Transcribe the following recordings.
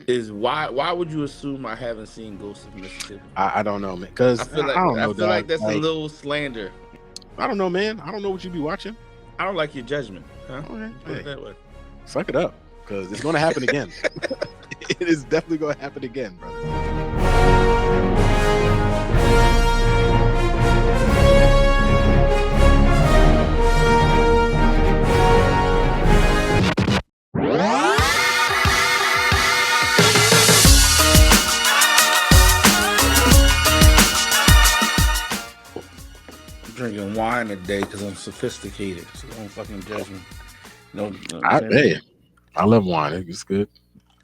is why would you assume I haven't seen Ghost of Mississippi? I don't know, man. Cause I don't I know, feel like dog. that's a Like, little slander. I don't know, man. I don't know what you be watching. I don't like your judgment, huh? All right, Put it hey, that way. suck it up, cause it's gonna happen again. It is definitely gonna happen again, brother. I'm drinking wine today because I'm sophisticated. So don't fucking judge me. No, no I'm saying? Hey, I love wine. It's good.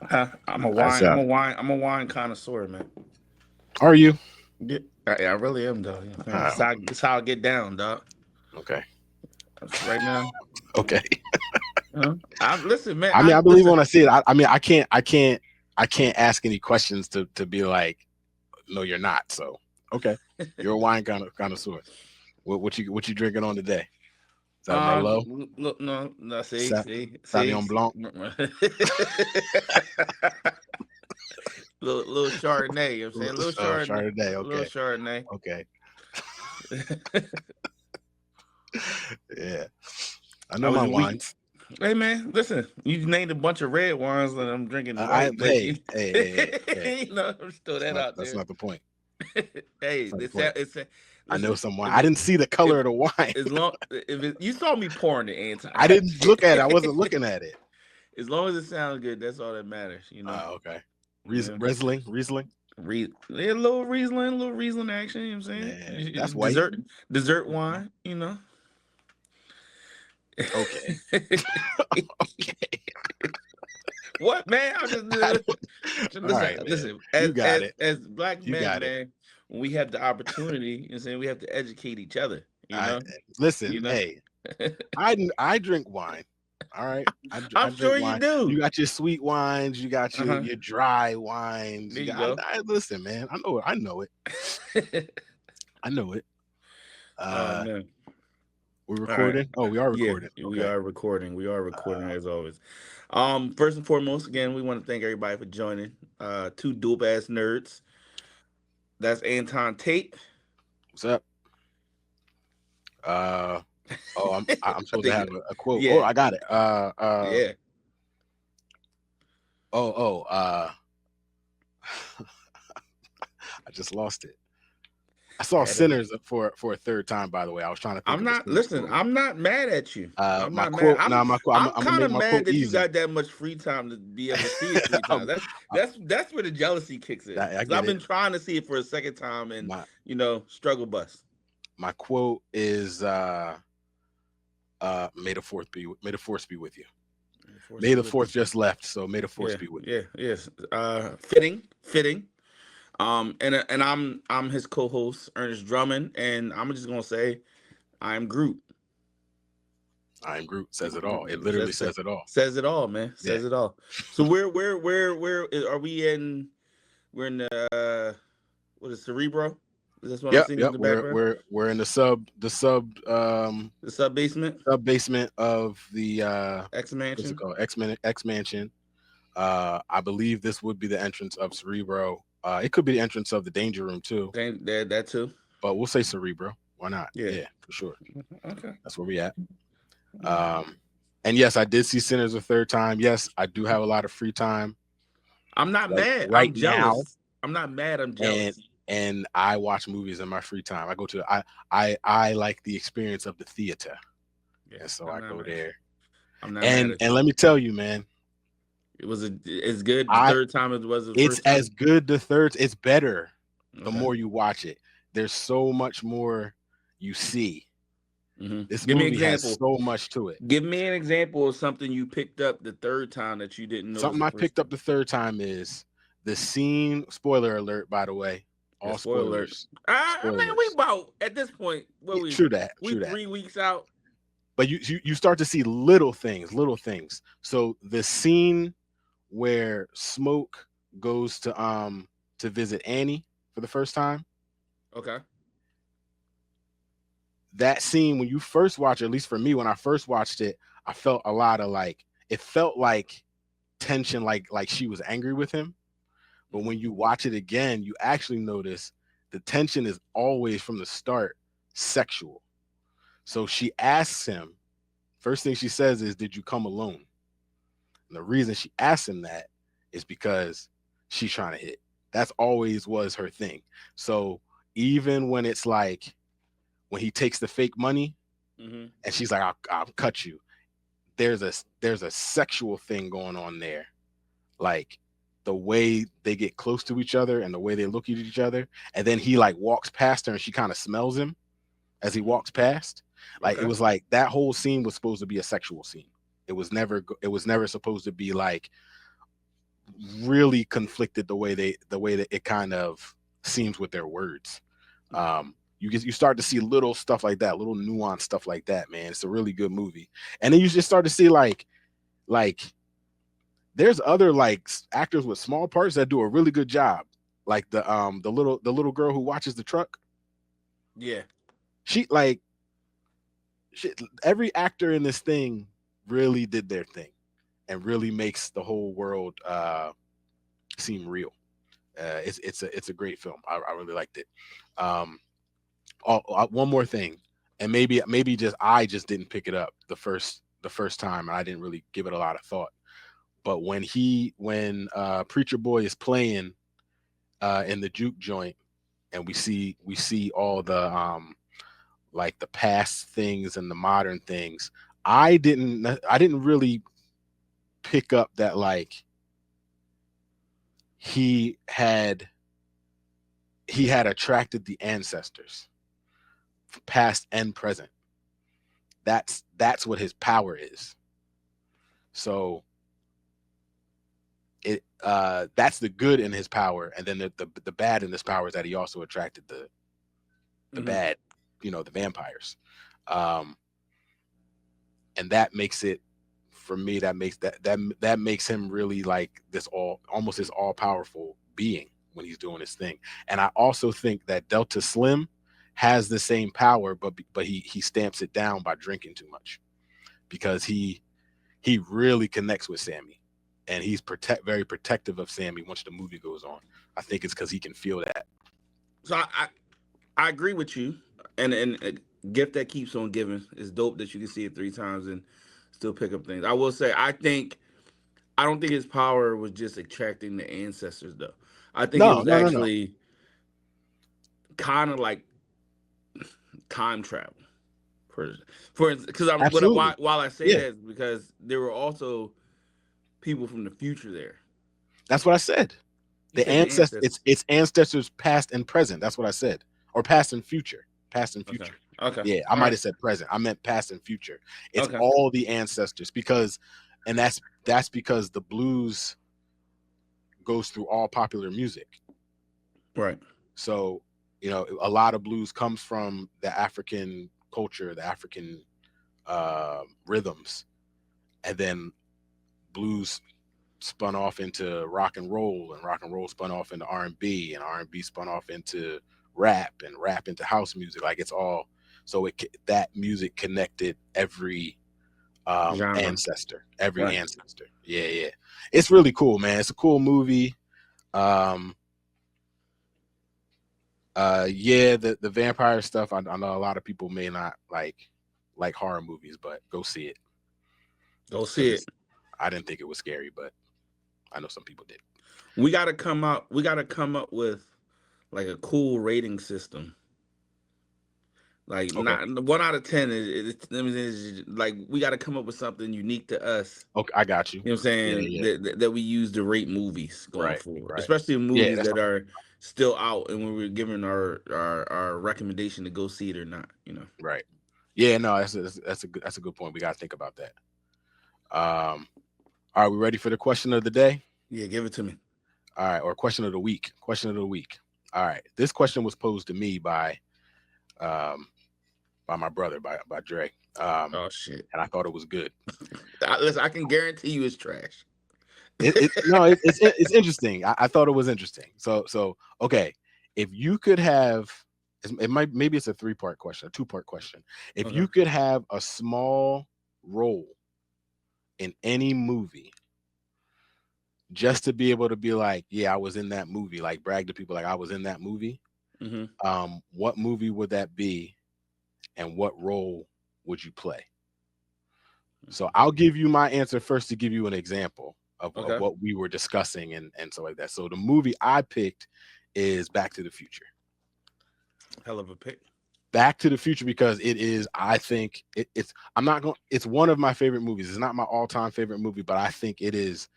Huh? I'm a That's wine. I'm a wine. I'm a wine connoisseur, man. Are you? Yeah, I really am, dog. You know what I'm saying? Oh, This how I get down, dog. okay. Right now. Okay. Listen, man. I mean, I believe when I see it. I mean, I can't ask any questions to be like, no, you're not. So, okay, you're a wine connoisseur. What you drinking on today? Is that Merlot? Look, no. See. Sauvignon Blanc. little Chardonnay. You know what I'm saying? Little Chardonnay. Chardonnay. Okay. Little Chardonnay. Okay. Yeah. I know my wines. Hey man, listen. You named a bunch of red wines that I'm drinking. Hey. You know, I'm still that out there. That's not the point. Hey, I know some wine. I didn't see the color of the wine. You saw me pouring it, Anton. I didn't look at it. I wasn't looking at it. As long as it sounds good, that's all that matters. You know. Okay. Riesling. A little Riesling action. You know what I'm saying? Man, that's white. Dessert wine. You know. Okay. Okay. What, man? I'm just listen. As black men, man, when we have the opportunity, you know what I'm saying, we have to educate each other. You know. Listen, hey, I drink wine. All right, I'm sure you do. You got your sweet wines. You got your dry wines. There you go. Listen, man, I know it. I know it. Man. We're recording. Right. Oh, we are recording. Yeah, okay. We are recording as always. First and foremost, again, we want to thank everybody for joining. Two dope ass nerds. That's Anton Tate. What's up? I'm supposed to have a quote. Yeah. Oh, I got it. Yeah. I just lost it. I saw Sinners for a third time, by the way. I was trying to think. I'm not mad at you. I'm kind of mad that you got that much free time to be able to see it 3 times. That's where the jealousy kicks in. I've been trying to see it for a second time and struggle bus. My quote is may the force be with you. May the fourth just left, so may the force be with you. Yeah, yes. Fitting. And I'm his co-host, Ernest Drummond, and I'm just gonna say, I'm Groot. I'm Groot says it all. It literally says it all. Says it all, man. Says it all. So where are we in? We're in the what is Cerebro? Is this what I'm seeing in the background? We're in the sub basement of the X Mansion. What's it called? X Mansion. I believe this would be the entrance of Cerebro. It could be the entrance of the Danger Room too. That too. But we'll say Cerebro. Why not? Yeah, for sure. Okay. That's where we at. And yes, I did see Sinners a third time. Yes, I do have a lot of free time. I'm not mad. Right I'm jealous. now. I'm not mad. I'm jealous. And I watch movies in my free time. I go to I like the experience of the theater. Yeah, so I go there. I'm not and let me tell you, man. It's good the third time it was the it's first time. As good the third. It's better the more you watch it. There's so much more you see. Mm-hmm. This movie has so much to it. Give me an example of something you picked up the third time that you didn't know. Something I picked up the third time is the scene. Spoiler alert, by the way. All spoilers. I mean, we about at this point. True that. 3 weeks out. But you start to see little things. So the scene where Smoke goes to visit Annie for the first time. Okay. That scene, when you first watch it, at least for me, when I first watched it, I felt a lot of it felt like tension like she was angry with him. But when you watch it again, you actually notice the tension is always from the start sexual. So she asks him, first thing she says is, "Did you come alone?" And the reason she asks him that is because she's trying to hit. That's always was her thing. So even when it's like when he takes the fake money and she's like, I'll cut you. There's a sexual thing going on there. Like the way they get close to each other and the way they look at each other. And then he like walks past her and she kind of smells him as he walks past. Like it was like that whole scene was supposed to be a sexual scene. It was never supposed to be like really conflicted the way that it kind of seems with their words. You start to see little stuff like that, little nuanced stuff like that, man. It's a really good movie. And then you just start to see like there's other like actors with small parts that do a really good job. Like the little girl who watches the truck. Yeah. Every actor in this thing really did their thing and really makes the whole world seem real. It's a great film. I really liked it. One more thing, and maybe I just didn't pick it up the first time, and I didn't really give it a lot of thought. But when Preacher Boy is playing in the juke joint, and we see all the like the past things and the modern things, I didn't really pick up that like he had attracted the ancestors, past and present. That's what his power is. So that's the good in his power, and then the bad in his power is that he also attracted the bad, the vampires, and that makes it, for me, that makes him really like this almost this all powerful being when he's doing his thing. And I also think that Delta Slim has the same power, but he stamps it down by drinking too much, because he really connects with Sammy, and he's very protective of Sammy once the movie goes on. I think it's because he can feel that. So I agree with you, and a gift that keeps on giving is dope that you can see it 3 times and still pick up things. I will say I don't think his power was just attracting the ancestors though. I think it was actually kind of like time travel. For because while I say that is because there were also people from the future there. That's what I said. The ancestors. It's ancestors past and present. That's what I said. Or past and future. Past and future. Okay. Yeah, I might have said present. I meant past and future. It's all the ancestors, and that's because the blues goes through all popular music. Right. So, a lot of blues comes from the African culture, the African rhythms, and then blues spun off into rock and roll spun off into R&B, and R&B spun off into rap, and rap into house music. Like it's all, so that music connected every ancestor, ancestor. Yeah. It's really cool, man. It's a cool movie. The vampire stuff, I know a lot of people may not like horror movies, but go see it. Go see it. I didn't think it was scary, but I know some people did. We got to come up with like a cool rating system. Like not 1 out of 10 is like, we got to come up with something unique to us. Okay, I got you. You know what I'm saying? Yeah. That we use to rate movies going forward, especially movies that are still out, and when we're giving our recommendation to go see it or not. Right. Yeah. No, that's a good point. We got to think about that. Are we ready for the question of the day? Yeah, give it to me. All right, or question of the week. All right, this question was posed to me by my brother, by Dre. Oh shit! And I thought it was good. Listen, I can guarantee you it's trash. It's interesting. I thought it was interesting. So okay, if you could have, maybe it's a 3-part question, a 2-part question. If you could have a small role in any movie, just to be able to be like, yeah, I was in that movie, like brag to people like I was in that movie. Hmm. What movie would that be, and what role would you play? So I'll give you my answer first to give you an example of Okay. what we were discussing and so like that. So the movie I picked is Back to the Future. Hell of a pick. Back to the Future because it is, I think it's I'm not going it's one of my favorite movies. It's not my all-time favorite movie, but I think it is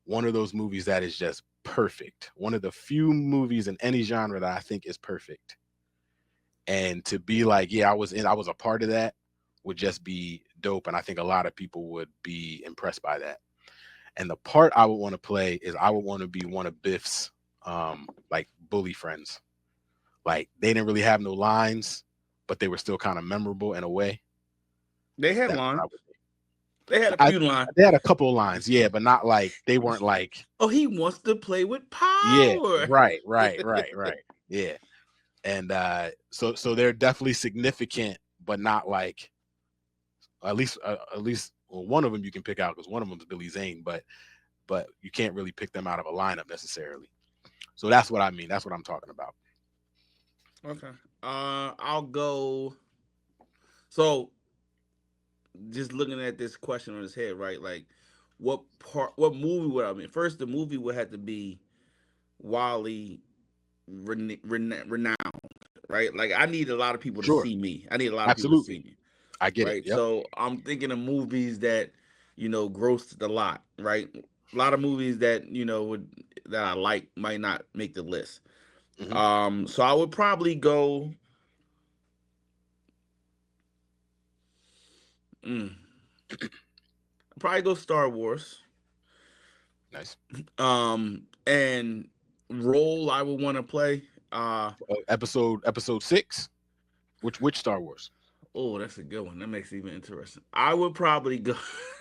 one of those movies that is just perfect. One of the few movies in any genre that I think is perfect. And to be like, yeah, I was a part of that would just be dope. And I think a lot of people would be impressed by that. And the part I would want to play is I would want to be one of Biff's like bully friends. Like they didn't really have no lines, but they were still kind of memorable in a way. They had That's what lines. I would do. They had a I, few lines. they had a couple of lines, yeah, but not like they weren't like, Oh, he wants to play with yeah, power. right. Yeah. And so they're definitely significant, but not like at least well, one of them you can pick out because one of them is Billy Zane, but you can't really pick them out of a lineup necessarily. So that's what I mean. That's what I'm talking about. Okay. I'll go. So, just looking at this question on his head, right? Like, what movie would I mean? First, the movie would have to be Wally renowned, right? Like, I need a lot of people to Sure, see me. I need a lot of people to see absolutely, me, I get it. right? Yep. So, I'm thinking of movies that grossed a lot, right? A lot of movies that that I like might not make the list. Hmm. So I would probably go. Mm, probably go Star Wars. Nice. And role I would want to play. Episode 6. Which Star Wars? Oh, that's a good one. That makes it even interesting. I would probably go.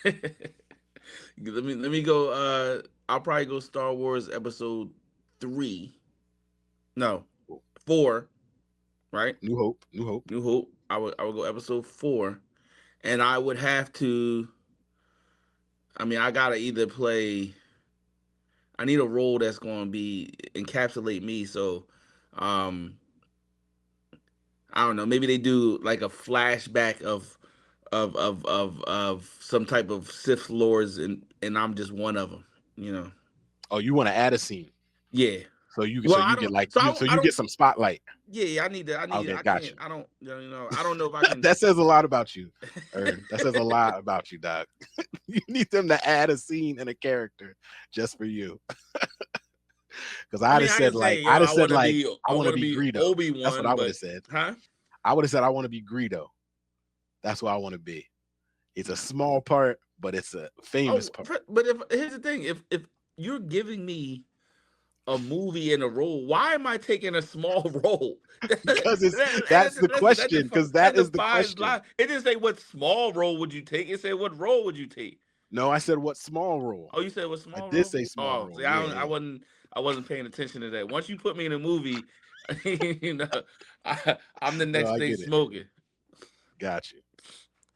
Let me go. I'll probably go Star Wars Episode 3. No, 4. Right. New Hope. New Hope. New Hope. I would go Episode 4, and I would have to. I mean, I gotta either play. I need a role that's going to be encapsulate me. So, um, I don't know. Maybe they do like a flashback of some type of Sith lords, and I'm just one of them. You know. Oh, you want to add a scene Yeah. so Well, I you get don't. like So so I you don't. get some spotlight. Yeah. I need to. I need. Okay, I got can't. you. I don't. I don't know if I can. That says a lot about you, Ern. That says a lot about you, Doc. You need them to add a scene and a character just for you. Because I mean, I can say, I'd have I said want to like be. I I want to want to be be Greedo. Obi That's what Wan, I would have but said. huh? I would have said I want to be Greedo. That's what I want to be. It's a small part, but it's a famous Oh, part. but if here's the thing, if you're giving me a movie and a role, why am I taking a small role? Because it's that's Listen, the question. Because that that is the defies question. life. It didn't say what small role would you take. It said what role would you take. No, I said what small role. Oh, you said what I small did role? say small Oh, role. see, Yeah, I yeah. wasn't paying attention to that. Once you put me in a movie, you know, I'm the No, next I thing get it. smoking. Got you.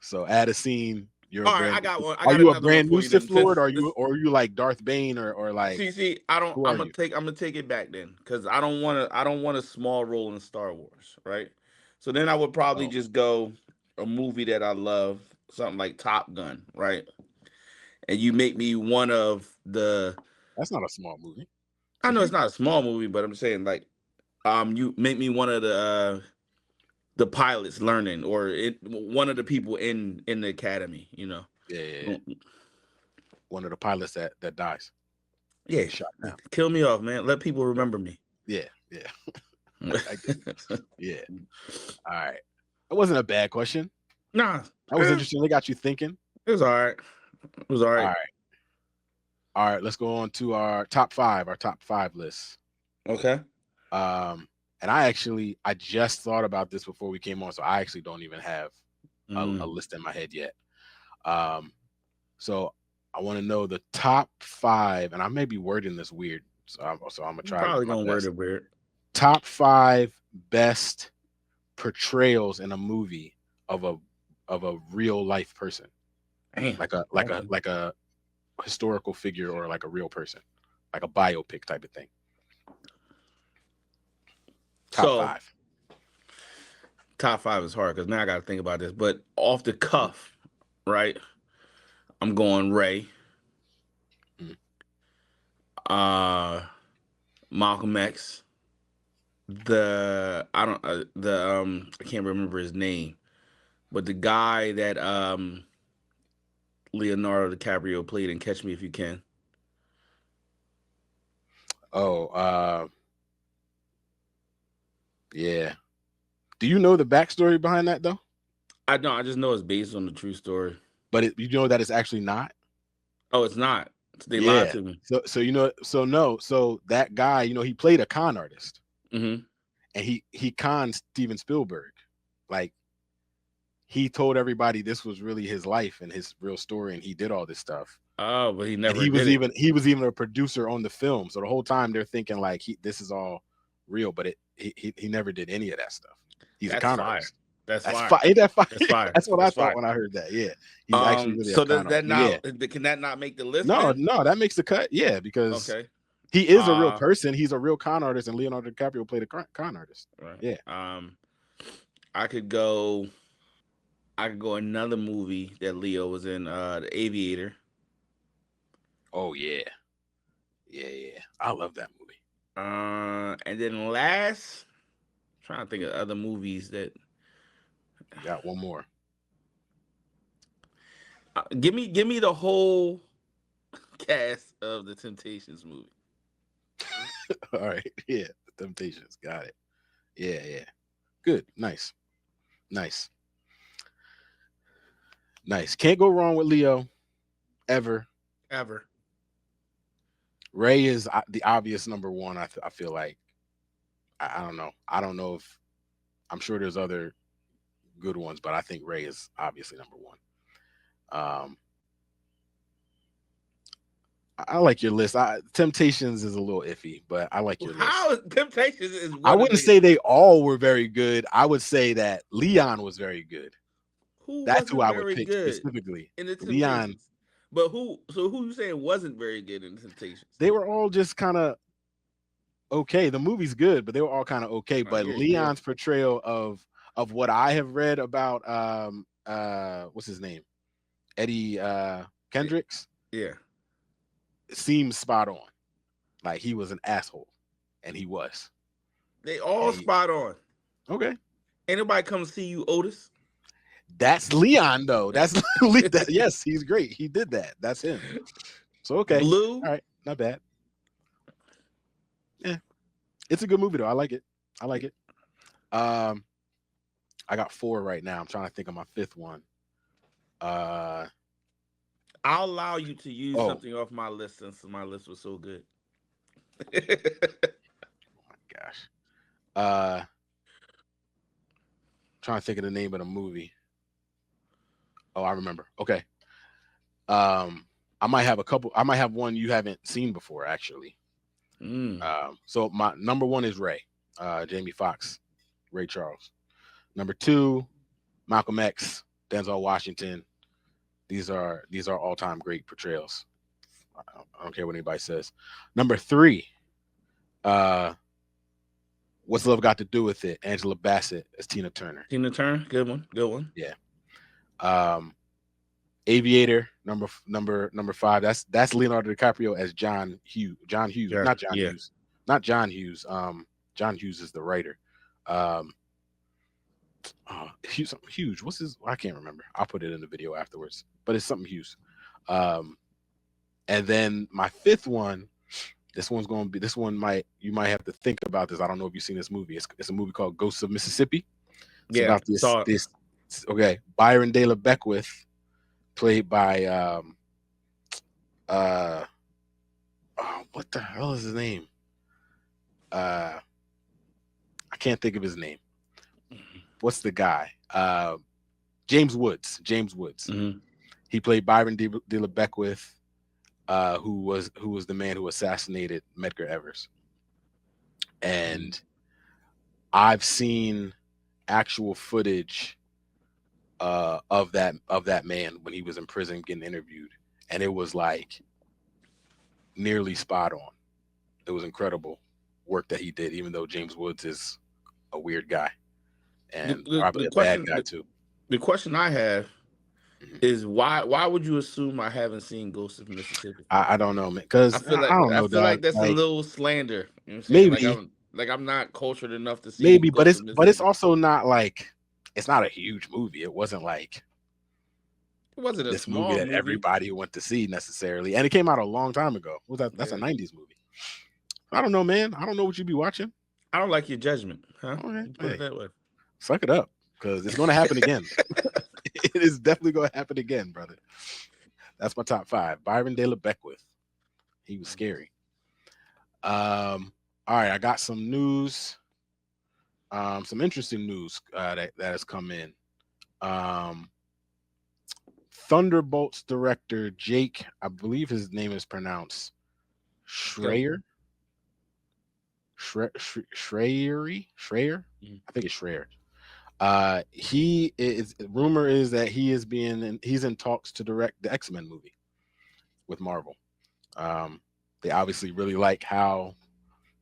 So add a scene. You're a All right, I brand. got one. I Are got you a another one brand for new you then. Sith Lord? Since Are this, you like Darth Bane or like see, I don't. who are you? I'm gonna take it back then, because I don't want a small role in Star Wars, right? So then I would probably Oh, just go a movie that I love, something like Top Gun, right? And you make me one of the. that's not a small movie. I know If it's you not a small movie, but I'm saying like, you make me one of the pilots learning, or one of the people in the academy, you know. yeah, yeah, yeah. One of the pilots that dies. Yeah, He's shot down. kill me off, man. Let people remember me. Yeah, yeah. I get it. Yeah. All right. That wasn't a bad question. Nah, That was interesting. They got you thinking. it was all right. It was all All right. right. All right. Let's go on to our top five list. Okay. And I just thought about this before we came on, so I actually don't even have a list in my head yet. So I want to know the top 5, and I may be wording this weird, so I'm gonna I'm try probably my gonna word best. it weird. Top 5 best portrayals in a movie of a real life person, Damn. like a historical figure or like a real person, like a biopic type of thing. Top So 5. top 5 is hard because now I got to think about this. But off the cuff, right? I'm going Ray, Mm-hmm. uh, Malcolm X, the I don't the I can't remember his name, but the guy that Leonardo DiCaprio played in Catch Me If You Can. Oh, yeah. Do you know the backstory behind that though? I don't. I just know it's based on the true story. But you know that it's actually not. Oh, it's not. They lied Yeah. to me. So so that guy, he played a con artist, Mm-hmm. and he conned Steven Spielberg, like he told everybody this was really his life and his real story, and he did all this stuff. Oh, but he And never did it. he was even a producer on the film. So the whole time they're thinking like this is all real, but he never did any of that stuff. He's a That's con fire. artist. That's That's fire. fire. Ain't that fire? That's fire. That's what I That's thought fire. when I heard that. Yeah, he's actually really a So does con that artist. But yeah, not? Can that not make the list? no, Then? no, that makes the cut. Yeah, because Okay. he is a real person. He's a real con artist, and Leonardo DiCaprio played a con artist. Right. Yeah. I could go. I could go another movie that Leo was in. The Aviator. Oh yeah, yeah. I love that movie. And then last, I'm trying to think of other movies that. You got one more. Give me the whole cast of the Temptations movie. All right. Yeah, the Temptations. Got it. Yeah. Good. Nice. Can't go wrong with Leo ever. Ever. Ray is the obvious number one. I feel like I don't know. I don't know if I'm sure there's other good ones, but I think Ray is obviously number one. I like your list. Temptations is a little iffy, but I like your How list. Temptations is one I of wouldn't the, say they all were very good. I would say that Leon was very good. who That's who wasn't I would very pick good specifically. in the Leon. Temptations. But who? So who you saying wasn't very good in the Temptations? They were all just kind of okay. The movie's good, but they were all kind of okay. But Yeah. Leon's portrayal of what I have read about what's his name? Eddie Kendricks Yeah. seems spot on. Like he was an asshole, and he was. They all spot on. Okay. Ain't nobody come see you, Otis. That's Leon though. That's yes, he's great. He did that. That's him. So okay. Blue. All right, not bad. Yeah. It's a good movie though. I like it. I got 4 right now. I'm trying to think of my 5th one. I'll allow you to use something off my list since my list was so good. Oh my gosh. Trying to think of the name of the movie. Oh, I remember. Okay. I might have a couple. I might have one you haven't seen before, actually. So my number 1 is Ray, Jamie Foxx, Ray Charles. Number 2, Malcolm X, Denzel Washington. These are all-time great portrayals. I don't care what anybody says. Number 3, What's Love Got to Do with It? Angela Bassett as Tina Turner. Tina Turner, good one. Yeah. Aviator, number 5. That's Leonardo DiCaprio as John Hughes. John Hughes. Not John Hughes. John Hughes is the writer. Hughes. What's his? I can't remember. I'll put it in the video afterwards. But it's something Hughes. And then my 5th one. This one you might have to think about this. I don't know if you've seen this movie. It's a movie called Ghosts of Mississippi. It's about this. Okay, Byron De La Beckwith, played by what the hell is his name? I can't think of his name. What's the guy? James Woods. Mm-hmm. He played Byron De La Beckwith, who was the man who assassinated Medgar Evers. And I've seen actual footage of that man when he was in prison getting interviewed, and it was like nearly spot on. It was incredible work that he did, even though James Woods is a weird guy The, and the, probably the a bad question guy too. the question I have Mhm. is why would you assume I haven't seen Ghost of Mississippi? I don't know, man, because I don't I know, feel dog. like that's a Like little slander. You know what I'm saying? maybe, Like I'm not cultured enough to see maybe, but Ghost of it's Mississippi. also not like it's not a huge movie. It wasn't like It wasn't a this movie small that movie. everybody went to see necessarily, and it came out a long time ago. What was that? That's a Yeah. '90s movie. I don't know, man. I don't know what you be watching. I don't like your judgment, huh? Okay, Put it hey, that way. suck it up, because it's going to happen again. It is definitely going to happen again, brother. That's my top five. Byron De La Beckwith. He was scary. All right, I got some news. Some interesting news that has come in. Um, Thunderbolts director Jake, I believe his name is pronounced Okay. Schreier. Schreier. Mm. I think it's Schreier. He is. Rumor is that he's in talks to direct the X-Men movie with Marvel. They obviously really like how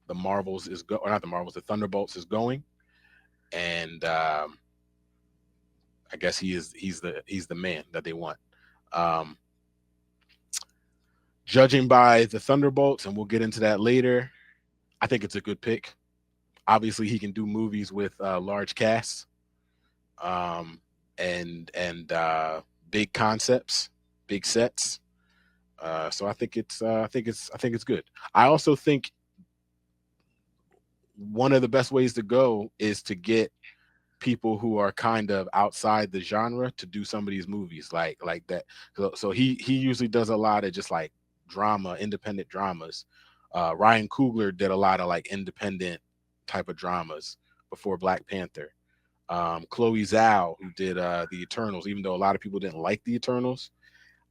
the Marvels is or not the Marvels, the Thunderbolts is going, and I guess he's the man that they want. Um, Judging by the Thunderbolts, and we'll get into that later, I think it's a good pick. Obviously, he can do movies with large casts, um, and big concepts, big sets. So I think it's good. I also think one of the best ways to go is to get people who are kind of outside the genre to do some of these movies like that. So he usually does a lot of just like drama, independent dramas. Ryan Coogler did a lot of like independent type of dramas before Black Panther. Chloe Zhao, who did the Eternals, even though a lot of people didn't like the Eternals,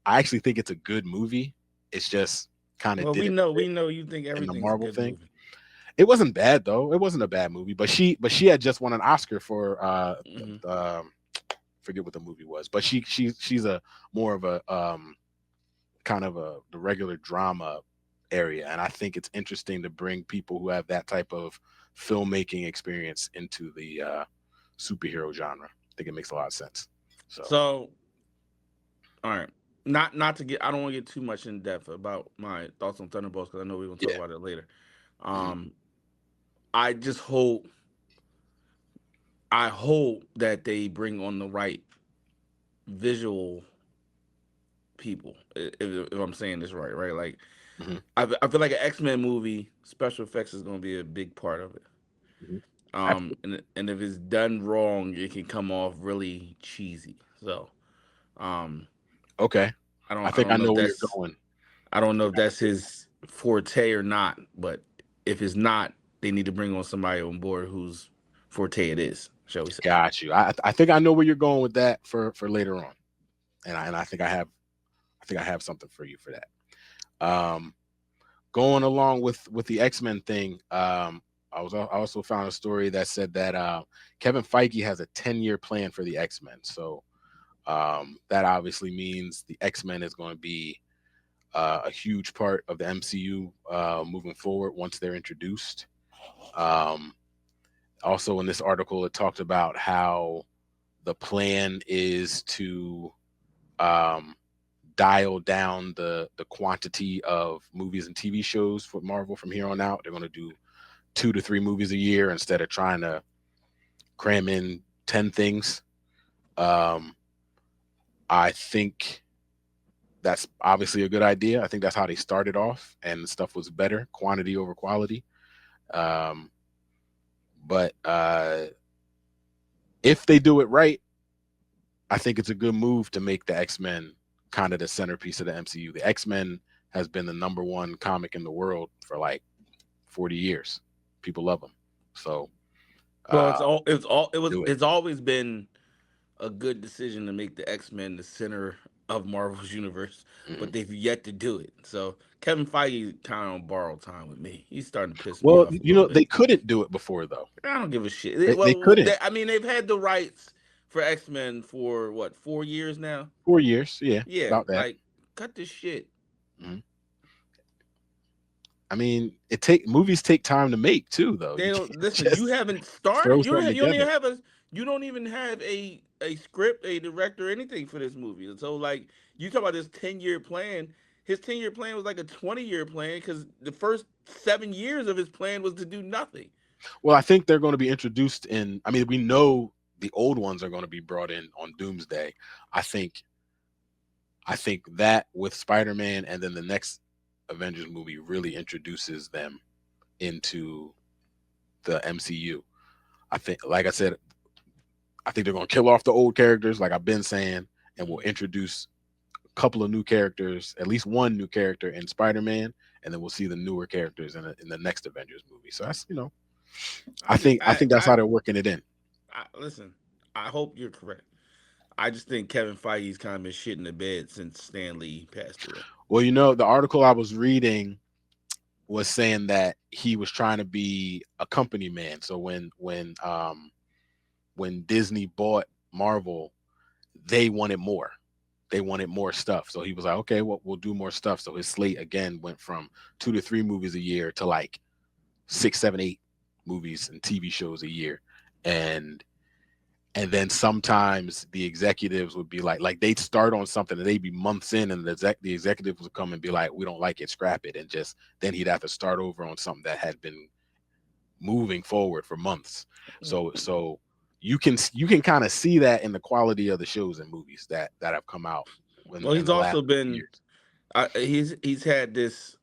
I actually think it's a good movie. It's just kind of Well, we didn't know fit you think in the everything's a Marvel good thing. movie. It wasn't bad though. It wasn't a bad movie, but she had just won an Oscar for Hmm. forget what the movie was, but she's a more of a kind of the regular drama area, and I think it's interesting to bring people who have that type of filmmaking experience into the superhero genre. I think it makes a lot of sense. So So, all right, not to get. I don't want to get too much in depth about my thoughts on Thunderbolts because I know we're gonna talk yeah. about it later. Mhm. Um, I just hope I hope that they bring on the right visual people. If I'm saying this right, right? Like Mhm. I feel like an X-Men movie, special effects is going to be a big part of it. Mhm. Absolutely. And if it's done wrong, it can come off really cheesy. So, um, Okay. I I think I don't know know if where you're that's going. I don't I know think if I know that's where you're his forte or not. But if it's not, they need to bring on somebody on board whose forte it is. Shall we say? Got you. I think I know where you're going with that for later on, and I think I have something for you for that. Um, Going along with the X-Men thing, I also found a story that said that Kevin Feige has a 10-year plan for the X-Men. So that obviously means the X-Men is going to be a huge part of the MCU moving forward once they're introduced. Um, Also, in this article, it talked about how the plan is to um, dial down the quantity of movies and TV shows for Marvel from here on out. They're going to do 2 to 3 movies a year instead of trying to cram in 10 things. Um, I think that's obviously a good idea. I think that's how they started off, and the stuff was better, quantity over quality. Um, but if they do it right, I think it's a good move to make the X-Men kind of the centerpiece of the MCU. The X-Men has been the number one comic in the world for like 40 years. People love them. So Well, uh, do it. it's always been a good decision to make the X-Men the center of Marvel's universe, Mhm. but they've yet to do it. So Kevin Feige kind of on borrowed time with me. He's starting to piss me Well, off a little bit. they couldn't do it before though. I don't give a shit. They couldn't. I mean, they've had the rights for X-Men for what 4 years now. 4 years, yeah, Yeah, about that. Cut this shit. Mhm. I mean, movies take time to make too, though. They You don't can't listen. You just haven't throw started. something You don't even together. have a. You don't even have a script, a director, anything for this movie. So like you talk about this 10-year plan. His 10-year plan was like a 20-year plan because the first 7 years of his plan was to do nothing. Well, I think they're going to be introduced in. I mean, we know the old ones are going to be brought in on Doomsday. I think. I think that with Spider-Man and then the next Avengers movie really introduces them into the MCU. I think, like I said, I think they're going to kill off the old characters, like I've been saying, and we'll introduce a couple of new characters, at least one new character in Spider-Man, and then we'll see the newer characters in the next Avengers movie. So that's I just I think that's how they're working it in. listen. I hope you're correct. I just think Kevin Feige's kind of been shit in the bed since Stan Lee passed away. Well, the article I was reading was saying that he was trying to be a company man. So when Disney bought Marvel, they wanted more. They wanted more stuff. So he was like, okay, well, we'll do more stuff. So his slate again went from 2 to 3 movies a year to like 6, 7, 8 movies and TV shows a year. And and then sometimes the executives would be like they'd start on something and they'd be months in, and the executives would come and be like, we don't like it, scrap it, and just then he'd have to start over on something that had been moving forward for months. So you can kind of see that in the quality of the shows and movies that have come out Well, in he's the last also few been years. he's had this.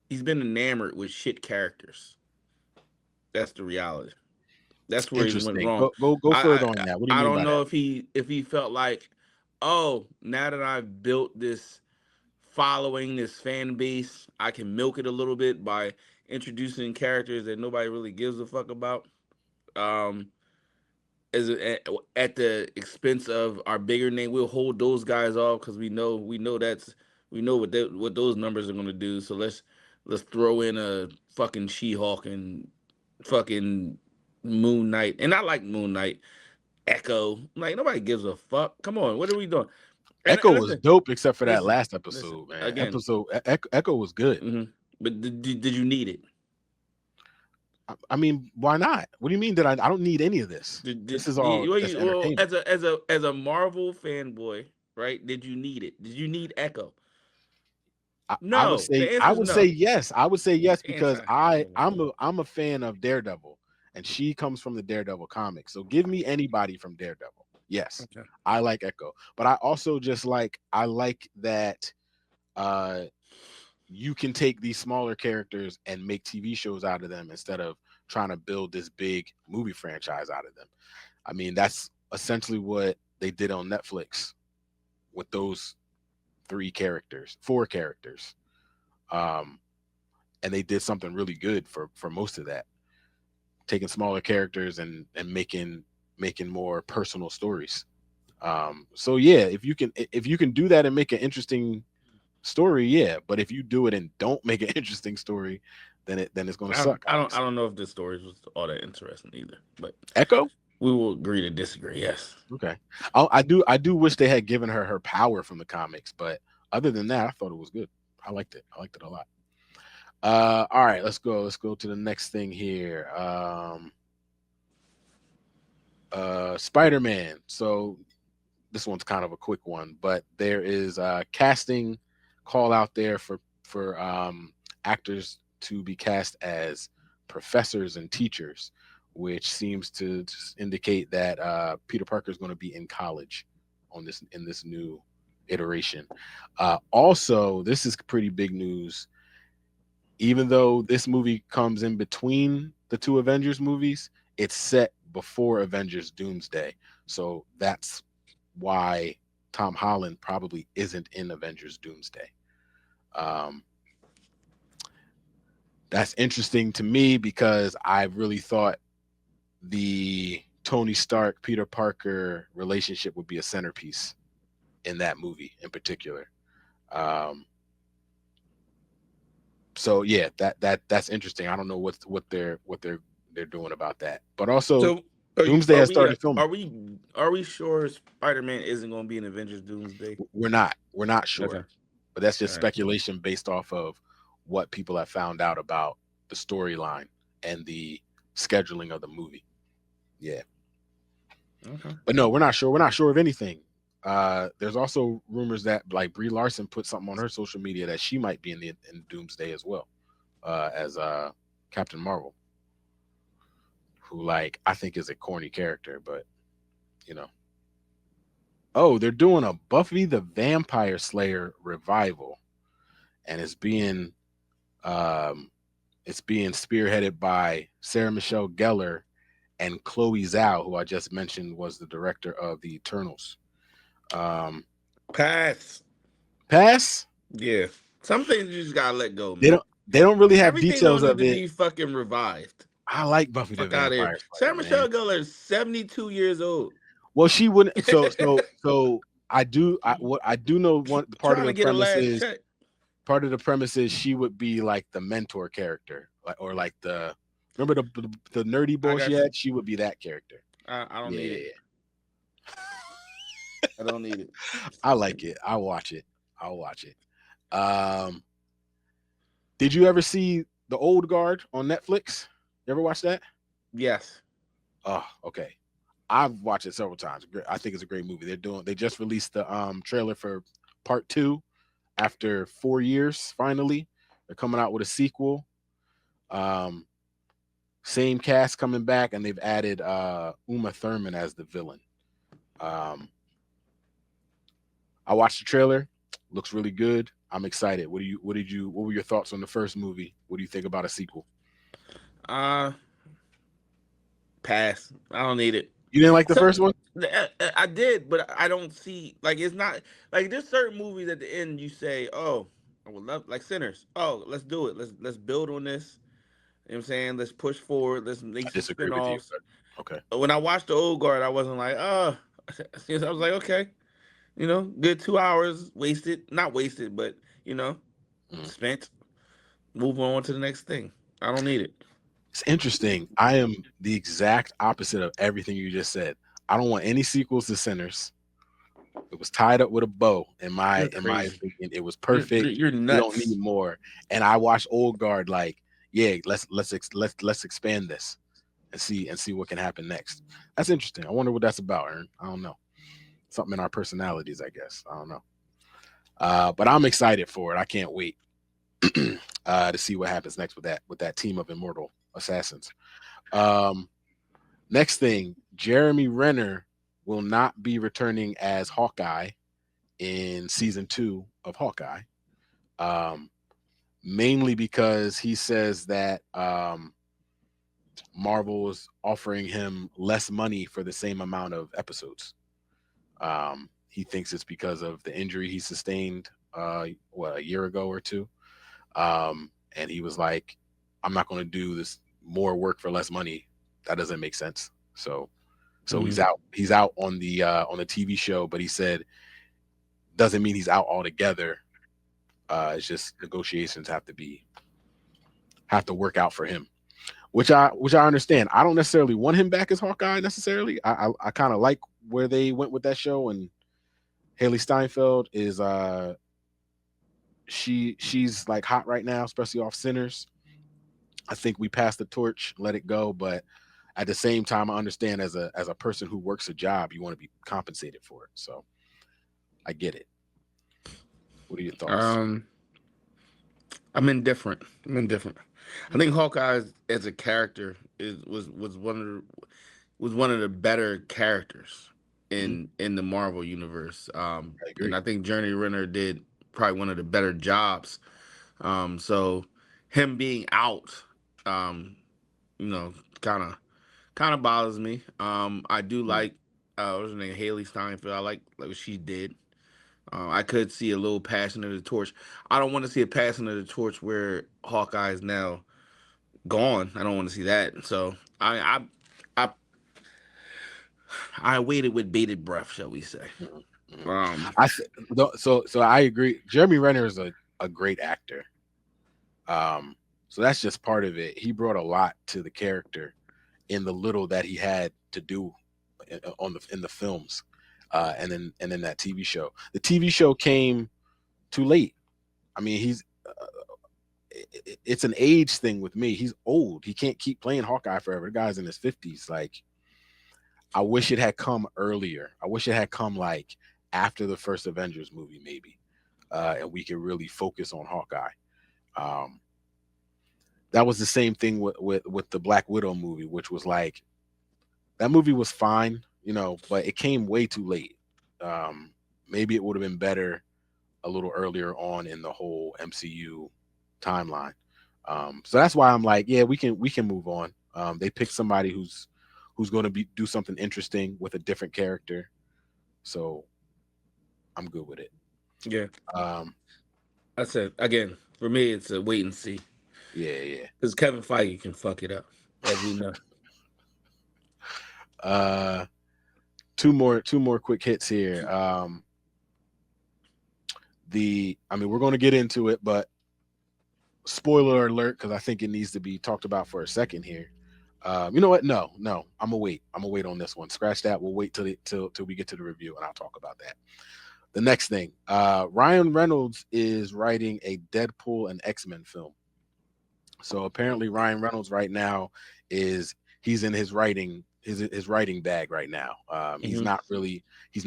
He's been enamored with shit characters. That's the reality. That's where he's went Interesting. wrong. Go further I on that. What do you I mean don't by know that? if he felt like, oh, now that I've built this following, this fan base, I can milk it a little bit by introducing characters that nobody really gives a fuck about. Um, at the expense of our bigger name, we'll hold those guys off because we know what those numbers are gonna do. So let's throw in a fucking She-Hulk and fucking Moon Knight, and I like Moon Knight, Echo. Like nobody gives a fuck. Come on, what are we doing? And Echo was listen, dope except for that listen, last listen episode, man. again. Echo was good. But did you need it? I mean, why not? What do you mean that I don't need any of this? This is all just Well, entertainment. as a Marvel fanboy, right? Did you need it? Did you need Echo? No. The I answer is would say no. yes. I would say yes because Anti. I'm a fan of Daredevil, and she comes from the Daredevil comics. So give me anybody from Daredevil. Yes, Okay. I like Echo, but I also just I like that uh you can take these smaller characters and make TV shows out of them instead of trying to build this big movie franchise out of them. I mean, that's essentially what they did on Netflix with those 4 characters. Um, and they did something really good for most of that, taking smaller characters and making more personal stories. So yeah, if you can do that and make an interesting story, yeah. But if you do it and don't make an interesting story, then it's gonna suck, I obviously. don't know if this story was all that interesting either, but Echo. we will agree to disagree. Yes. Okay. I do wish they had given her power from the comics, but other than that, I thought it was good. I liked it. I liked it a lot. All right, let's go. Let's go to the next thing here. Spider-Man. So this one's kind of a quick one, but there is a casting call out there for actors to be cast as professors and teachers, which seems to just indicate that Peter Parker is going to be in college in this new iteration. Also, this is pretty big news. Even though this movie comes in between the 2 Avengers movies, it's set before Avengers Doomsday. So that's why Tom Holland probably isn't in Avengers Doomsday. Um, that's interesting to me because I really thought the Tony Stark Peter Parker relationship would be a centerpiece in that movie in particular. Um, so yeah, that's interesting. I don't know what they're doing about that, but also So Are you? Doomsday has started filming. Are we sure Spider-Man isn't going to be in Avengers Doomsday? We're not Okay. sure, but that's All just right. speculation based off of what people have found out about the storyline and the scheduling of the movie. Yeah, Okay. but no, we're not sure. We're not sure of anything. There's also rumors that like Brie Larson put something on her social media that she might be in Doomsday as well, as Captain Marvel, who like I think is a corny character, but you know. Oh, they're doing a Buffy the Vampire Slayer revival, and um, it's being spearheaded by Sarah Michelle Gellar and Chloe Zhao, who I just mentioned was the director of the Eternals. Um, Pass. pass. Yeah. Some things you just gotta let go, They man. don't really have Everything don't details need of to it. be fucking revived. I like Buffy the Fuck out of here. Vampire Slayer, Sarah man. Michelle Gellar is 72 years old. Well, she wouldn't. So I do. What I do know one part of Trying to the get a premise last is check. she would be like the mentor character, or like the remember the nerdy I boy she got you. had. She would be that character. I don't Yeah, need yeah, it. yeah. I don't need it. I like it. I'll watch it. I'll watch it. Um, did you ever see The Old Guard on Netflix? You ever watch that? Yes. Oh, okay. I've watched it several times. I think it's a great movie. They just released the trailer for part 2 after 4 years. Finally, they're coming out with a sequel. Um, Same cast coming back, and they've added Uma Thurman as the villain. Um, I watched the trailer. Looks really good. I'm excited. What were your thoughts on the first movie? What do you think about a sequel? Uh Pass. I don't need it. You didn't like the So first one? I did, but I don't see like it's not like there's certain movies at the end you say, oh, I would love like Sinners. Oh, let's do it. Let's build on this. You know what I'm saying? Let's push forward. Let's I make some disagree with you. spinoffs. Okay. When I watched the Old Guard, I wasn't like, oh, I was like, okay, good 2 hours wasted. Not wasted, but Mhm. spent. Move on to the next thing. I don't need it. It's interesting. I am the exact opposite of everything you just said. I don't want any sequels to Sinners. It was tied up with a bow You're in my crazy. opinion. It was You're, perfect. you're We don't need nuts. more. And I watched Old Guard like, yeah, let's expand this and see what can happen next. That's interesting. I wonder what that's about, Ern. I don't know. Something in our personalities, I guess. I don't know. But I'm excited for it. I can't wait to see what happens next with that team of immortal assassins. Um, Next thing, Jeremy Renner will not be returning as Hawkeye in season 2 of Hawkeye. Um, Mainly because he says that Marvel is offering him less money for the same amount of episodes. He thinks it's because of the injury he sustained a year ago or two. And he was like, I'm not going to do this more work for less money. That doesn't make sense. So Mm-hmm. he's out on the TV show, but he said doesn't mean he's out altogether. It's just negotiations have to work out for him, which I understand. I don't necessarily want him back as Hawkeye necessarily. I kind of like where they went with that show, and Haley Steinfeld is she's like hot right now, especially off Sinners. I think we passed the torch, let it go, but at the same time, I understand as a person who works a job, you want to be compensated for it. So I get it. What are your thoughts? Um, I'm indifferent. I'm indifferent. I think Hawkeye as a character was one of the better characters Hmm. in the Marvel universe. I And agree. I think Journey Renner did probably one of the better jobs. So him being out, um, you know, kind of bothers me. I do Mm. like what's her name, Haley Steinfeld. I like what she did. I could see a little passing of the torch. I don't want to see a passing of the torch where Hawkeye is now gone. I don't want to see that. So I I waited with bated breath, shall we say? Mhm, mhm. Um, So I agree. Jeremy Renner is a great actor. So that's just part of it. He brought a lot to the character in the little that he had to do in the films, and then that TV show. The TV show came too late. I mean, it's an age thing with me. He's old. He can't keep playing Hawkeye forever. The guy's in his 50s. Like, I wish it had come earlier. I wish it had come like after the first Avengers movie, maybe, and we could really focus on Hawkeye. Um, that was the same thing with the Black Widow movie, which was like that movie was fine, but it came way too late. Maybe it would have been better a little earlier on in the whole MCU timeline. So that's why I'm like, yeah, we can move on. They picked somebody who's going to do something interesting with a different character, so I'm good with it. Yeah, Um, I said again. For me, it's a wait and see yeah, yeah. because Kevin Feige can fuck it up, as we know. Uh, two more quick hits here. I mean, we're going to get into it, but spoiler alert, because I think it needs to be talked about for a second here. You know what? No, I'm gonna wait. I'm gonna wait on this one. Scratch that. We'll wait till we get to the review, and I'll talk about that. The next thing, Ryan Reynolds is writing a Deadpool and X-Men film. So apparently, Ryan Reynolds right now he's in his writing bag right now. He's Hmm. not really he's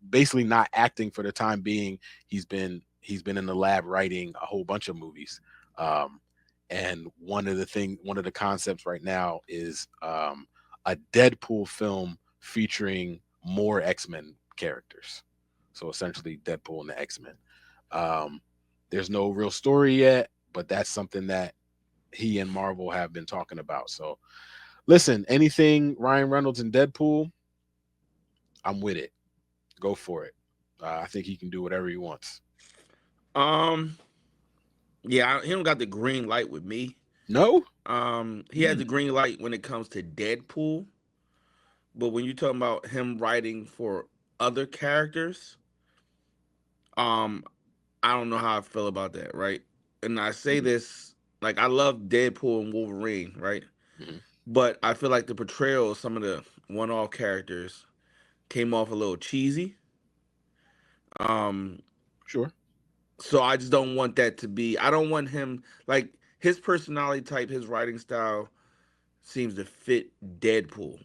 basically not acting for the time being. He's been in the lab writing a whole bunch of movies. Um, and one of the concepts right now is a Deadpool film featuring more X-Men characters. So essentially, Deadpool and the X-Men. Um, there's no real story yet, but that's something that he and Marvel have been talking about. So listen, anything Ryan Reynolds and Deadpool, I'm with it. Go for it. I think he can do whatever he wants. Um, yeah, he don't got the green light with me. No? He has Mm, the green light when it comes to Deadpool, but when you're talking about him writing for other characters, um, I don't know how I feel about that, right? And I say mm, this like I love Deadpool and Wolverine, right? mm. But I feel like the portrayal of some of the one-off characters came off a little cheesy. Um, Sure. so I just don't want that to be. I don't want him like his personality type, his writing style seems to fit Deadpool.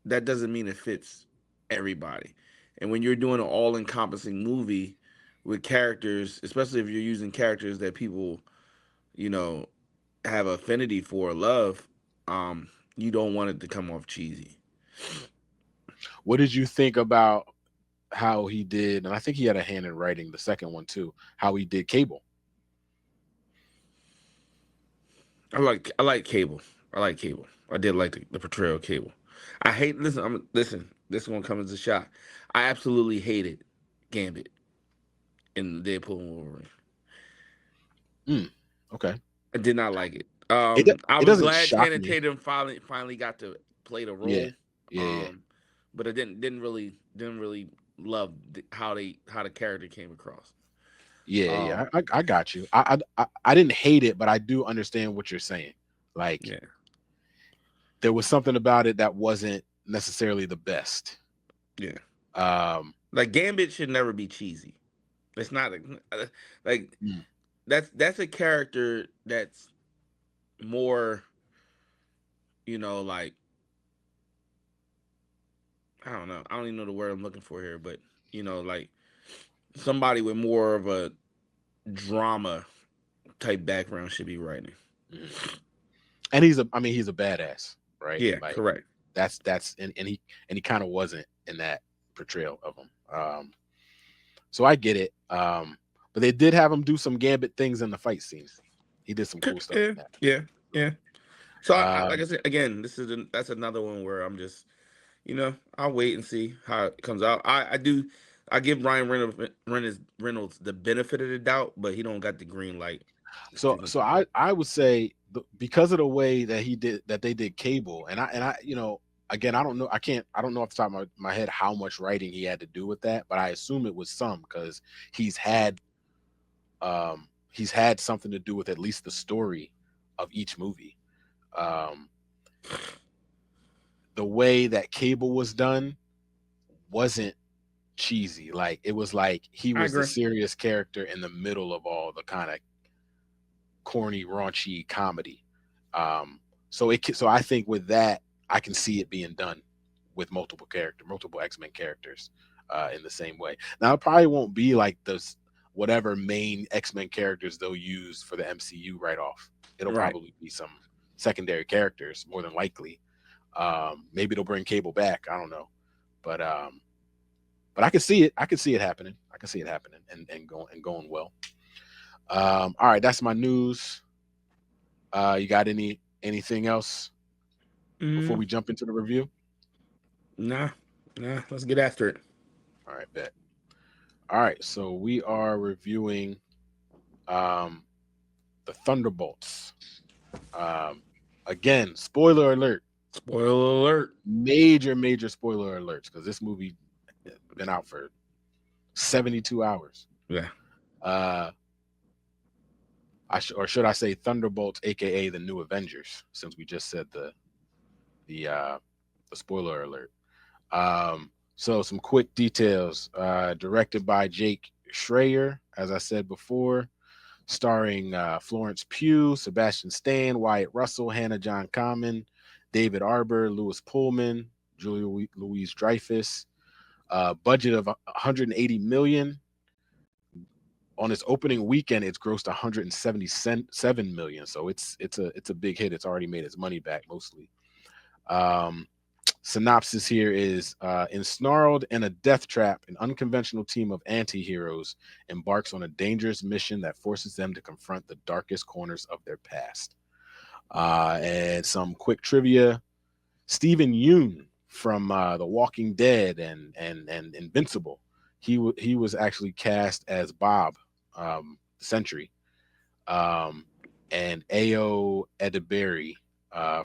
That doesn't mean it fits everybody. And when you're doing an all-encompassing movie with characters, especially if you're using characters that people, you know, have affinity for or love, um, you don't want it to come off cheesy. What did you think about how he did? And I think he had a hand in writing the second one too. How he did Cable. I like Cable. I like Cable. I did like the portrayal of Cable. I hate listen. This is gonna come as a shock. I absolutely hated Gambit in Deadpool and Wolverine. Mm, okay. I did not like it. I It was doesn't glad shock Channing me. Tatum finally got to play the Yeah. role. Yeah. Yeah. Um, but I didn't really love how the character came across. Yeah. Yeah. Um, I got you. I didn't hate it, but I do understand what you're saying. Like, yeah, there was something about it that wasn't necessarily the best. yeah. Um, Like Gambit should never be cheesy. It's not like mm, that's a character that's more, like I don't know. I don't even know the word I'm looking for here, but like somebody with more of a drama type background should be writing. mm. And he's a badass, right? Yeah, Like, correct. and he kind of wasn't in that portrayal of him. So I get it. But they did have him do some Gambit things in the fight scenes. He did some cool stuff Yeah, in that. yeah, So, yeah. So like I um, said again, that's another one where I'm just I'll wait and see how it comes out. I give Ryan Reynolds the benefit of the doubt, but he don't got the green light so to. so I would say because of the way that they did Cable, and I again, I don't know off the top of my head how much writing he had to do with that, but I assume it was some, because he's had he's had something to do with at least the story of each movie. Um, the way that Cable was done wasn't cheesy. Like it was like he I was the agree. serious character in the middle of all the kind of corny, raunchy comedy. So I think with that, I can see it being done with multiple X-Men characters in the same way. Now it probably won't be like those whatever main X-Men characters they'll use for the MCU right off. It'll Right. probably be some secondary characters more than likely. Maybe they'll bring Cable back. I don't know, but I can see it. I can see it happening. I can see it happening and going well. All right, that's my news. You got anything else before Mm, we jump into the review? nah, nah. Let's get after it. All right, bet. All right, so we are reviewing um, the Thunderbolts. Um, again, spoiler alert. Spoiler alert. Major spoiler alerts because this movie been out for 72 hours. Yeah. Uh, or should I say Thunderbolts, aka the New Avengers, since we just said the uh, the spoiler alert. So some quick details. Directed by Jake Schreier, as I said before, starring Florence Pugh, Sebastian Stan, Wyatt Russell, Hannah John Kamen, David Arbor, Louis Pullman, Julia Louise Dreyfus. Budget of 180 million. On its opening weekend, it's grossed 177 million. So it's a big hit. It's already made its money back mostly. Synopsis here is ensnarled in a death trap, an unconventional team of anti-heroes embarks on a dangerous mission that forces them to confront the darkest corners of their past. And some quick trivia. Stephen Yeun from The Walking Dead and Invincible. He was actually cast as Bob Sentry. And Ao Edebiri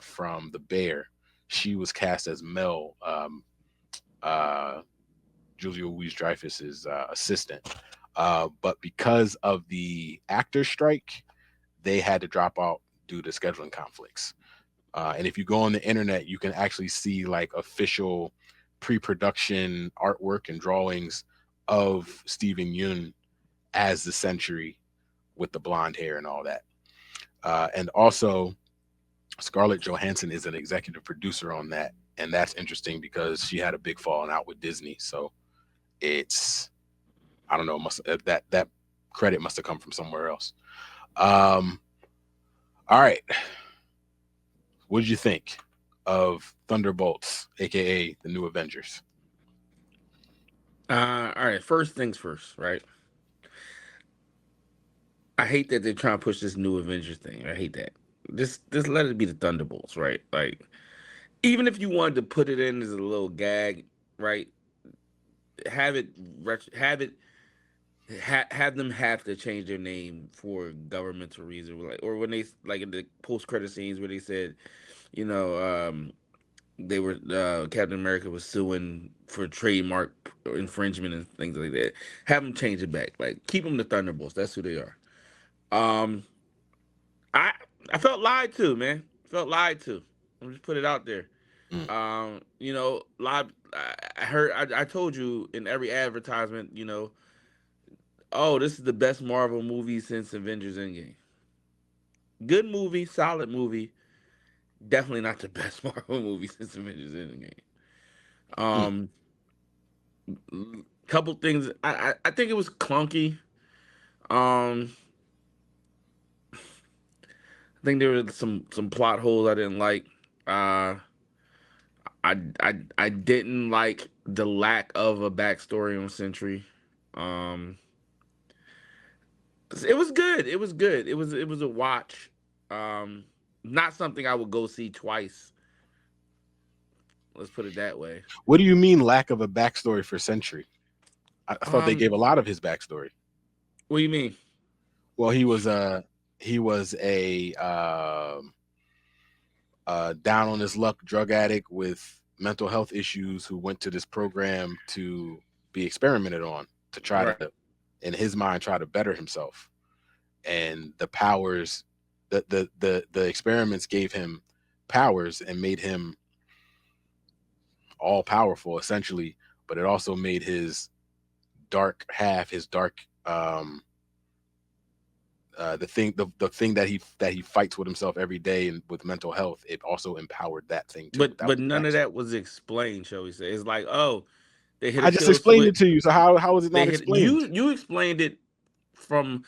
from The Bear. She was cast as Mel, Julia Louise Dreyfus's assistant. But because of the actor strike, they had to drop out due to scheduling conflicts. And if you go on the internet, you can actually see like official pre-production artwork and drawings of Stephen Yeun as the Sentry with the blonde hair and all that. And also, Scarlett Johansson is an executive producer on that, and that's interesting because she had a big falling out with Disney. So it's I don't know, that credit must have come from somewhere else. Um, all right, what did you think of Thunderbolts, aka the New Avengers? All right. First things first, right? I hate that they're trying to push this new Avengers thing. I hate that. Just let it be the Thunderbolts, right? Like, even if you wanted to put it in as a little gag, right? Have it, have it, have them have to change their name for governmental reason, like, or when they like in the post credit scenes where they said, you know, they were Captain America was suing for trademark infringement and things like that. Have them change it back. Like, keep them the Thunderbolts. That's who they are. Um, I I felt lied to, man. Felt lied to. I'm just put it out there. Mm, Live. I heard. I told you in every advertisement. Oh, this is the best Marvel movie since Avengers Endgame. Good movie, solid movie. Definitely not the best Marvel movie since Avengers Endgame. mm. Um, Couple things. I think it was clunky. Um, I think there were some plot holes I didn't like. Uh, I didn't like the lack of a backstory on Sentry. Um, it was good. It was good. It was a watch. Um, Not something I would go see twice. Let's put it that way. What do you mean lack of a backstory for Sentry? I thought they Um, gave a lot of his backstory. what do you mean? Well, he was a down on his luck drug addict with mental health issues who went to this program to be experimented on to try Right. to, in his mind, try to better himself. And the powers, the experiments gave him powers and made him all powerful essentially, but it also made his dark half, his dark the thing that he fights with himself every day and with mental health, it also empowered that thing too. That But was the none of backstory. that was explained, shall we say? It's like, oh, they hit a I just kill explained switch. it to you. So how is it They not hit explained? you explained it from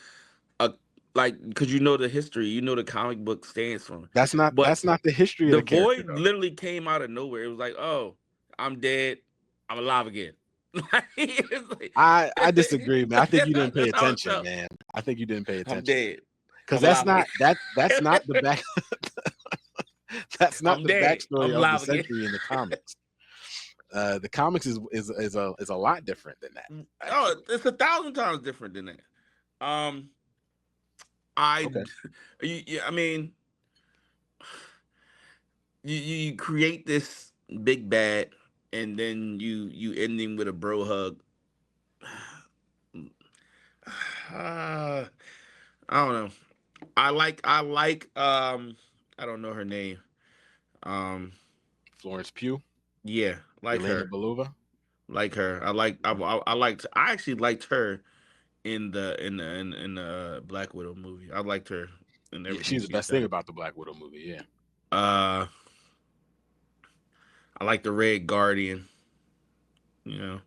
a like because you know the history, you know the comic book stands from. But That's not the history of the the character void though. literally came out of nowhere. It was like, oh, I'm dead, I'm alive again. It's like- I disagree, man. I think you didn't pay that's how it attention, felt. man. I think you didn't pay I'm attention dead. because I'm alive again. that's not the back that's not I'm the dead. backstory I'm of the alive again. Sentry in the comics. The comics is a lot different than that, Oh, actually. it's 1,000 times different than that. Um, I, Okay. I mean, you create this big bad, and then you ending with a bro hug. I don't know. I don't know her name. Um, Florence Pugh, yeah, like Elena her, Belova. like her. I liked. I actually liked her in the Black Widow movie. I liked her in Yeah, everything she's the she's best thing done. about the Black Widow movie. Yeah. Uh, I like the Red Guardian. You know,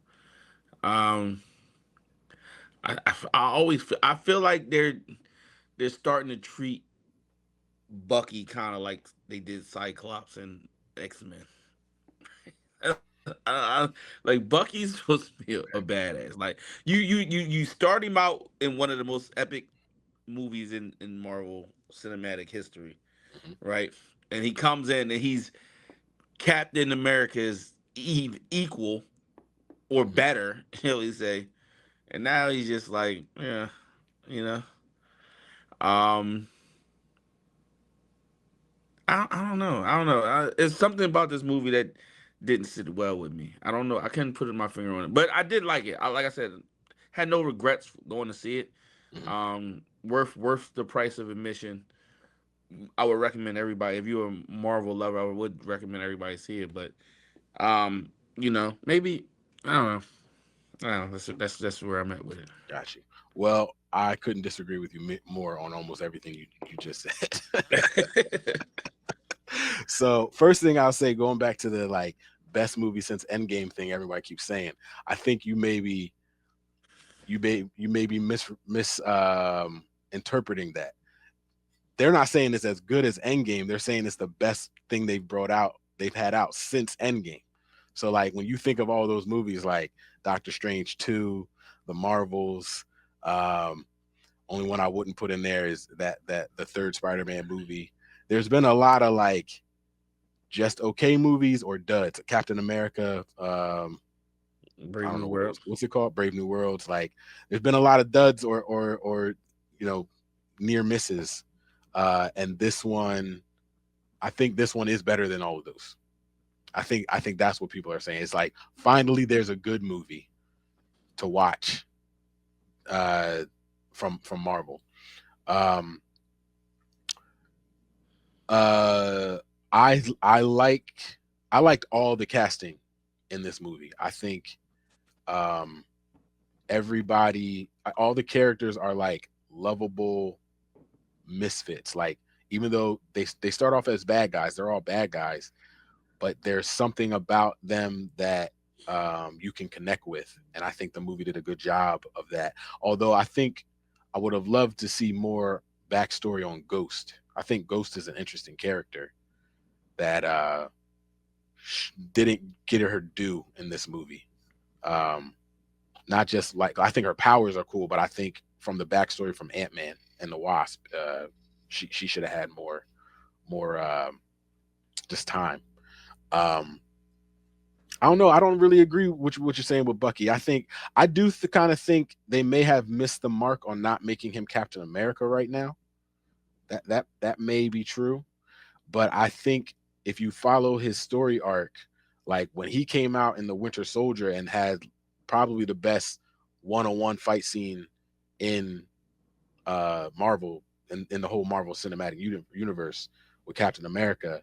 um, I always I feel like they're starting to treat Bucky kind of like they did Cyclops and X-Men. Like Bucky's supposed to be a badass. Like you start him out in one of the most epic movies in Marvel cinematic history, Hmm. right? And he comes in and he's Captain America's equal or Hmm. better, he'll say. And now he's just like, yeah, you know. Um, I don't know. I don't know. It's something about this movie that didn't sit well with me. I don't know. I couldn't put my finger on it, but I did like it. Like I said, had no regrets going to see it. Hmm. Worth the price of admission. I would recommend everybody. If you're a Marvel lover, I would recommend everybody see it. But maybe I don't know. I don't know. That's where I'm at with Got you. Well, I couldn't disagree with you more on almost everything you just said. it. So first thing I'll say, going back to the like best movie since Endgame thing, everybody keeps saying, I think you may be interpreting that. They're not saying it's as good as Endgame. They're saying it's the best thing they've had out since Endgame. So like when you think of all those movies like Doctor Strange 2, the Marvels, um, only one I wouldn't put in there is that the third Spider-Man movie. There's been a lot of like just okay movies or duds. Captain America, I Brave don't New know World. what's it called, Brave New Worlds. Like there's been a lot of duds or you know near misses, and this one, I think this one is better than all of those. I think that's what people are saying. It's like finally there's a good movie to watch uh, from Marvel. Um, uh, I liked all the casting in this movie. I think um, everybody, all the characters are like lovable misfits. Like even though they start off as bad guys, they're all bad guys, but there's something about them that you can connect with, and I think the movie did a good job of that. Although I think I would have loved to see more backstory on Ghost. I think Ghost is an interesting character that didn't get her due in this movie. Um, Not just like I think her powers are cool, but I think from the backstory from Ant-Man and the Wasp, she should have had more just time. Um, I don't know. I don't really agree with what you're saying with Bucky. I think I do kind of think they may have missed the mark on not making him Captain America right now. That may be true, but I think if you follow his story arc, like when he came out in the Winter Soldier and had probably the best one-on-one fight scene in Marvel in the whole Marvel Cinematic Universe with Captain America,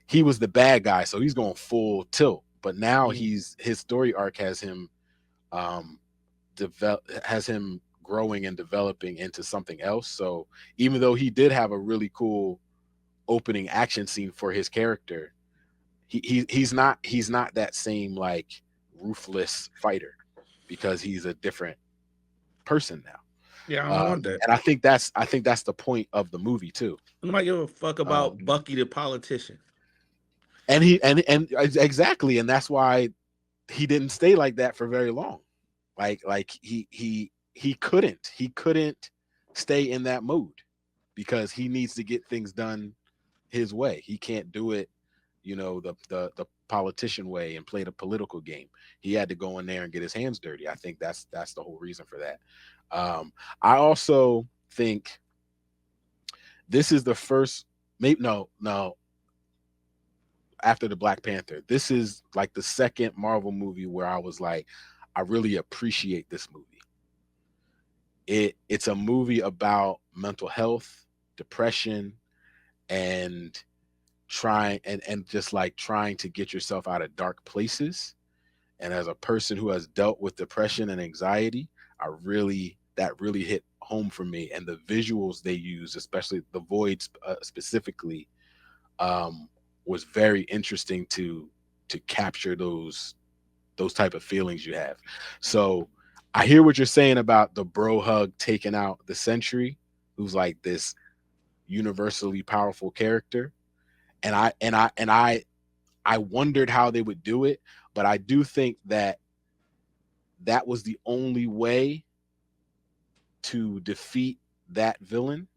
he was the bad guy, so he's going full tilt. But now Mhm. his story arc um has him growing and developing into something else. So even though he did have a really cool opening action scene for his character, he's not that same like ruthless fighter, because he's a different person now. Yeah, I don't want that. And I think that's the point of the movie too. Nobody give a fuck about Um, Bucky the politician. and exactly, and that's why he didn't stay like that for very long. Like he couldn't stay in that mode, because he needs to get things done his way. He can't do it, the politician way and play the political game. He had to go in there and get his hands dirty. I think that's the whole reason for that. I also think this is the first, maybe no, after the Black Panther, this is like the second Marvel movie where I was like, I really appreciate this movie. It's a movie about mental health, depression, and just like trying to get yourself out of dark places. And as a person who has dealt with depression and anxiety, that really hit home for me. And the visuals they use, especially the void specifically, was very interesting to capture those type of feelings you have. So I hear what you're saying about the bro hug taking out the Sentry, who's like this universally powerful character. And I wondered how they would do it, but I do think that was the only way to defeat that villain.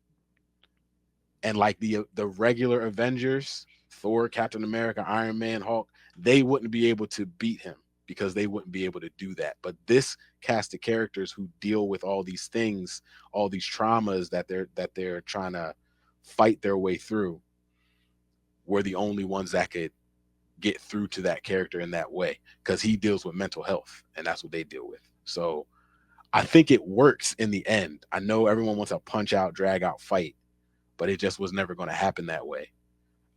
And like the regular Avengers, Thor, Captain America, Iron Man, Hulk, they wouldn't be able to beat him, because they wouldn't be able to do that. But this cast of characters who deal with all these things, all these traumas that they're trying to fight their way through, were the only ones that could get through to that character in that way, because he deals with mental health, and that's what they deal with. So I think it works in the end. I know everyone wants a punch out, drag out fight, but it just was never going to happen that way.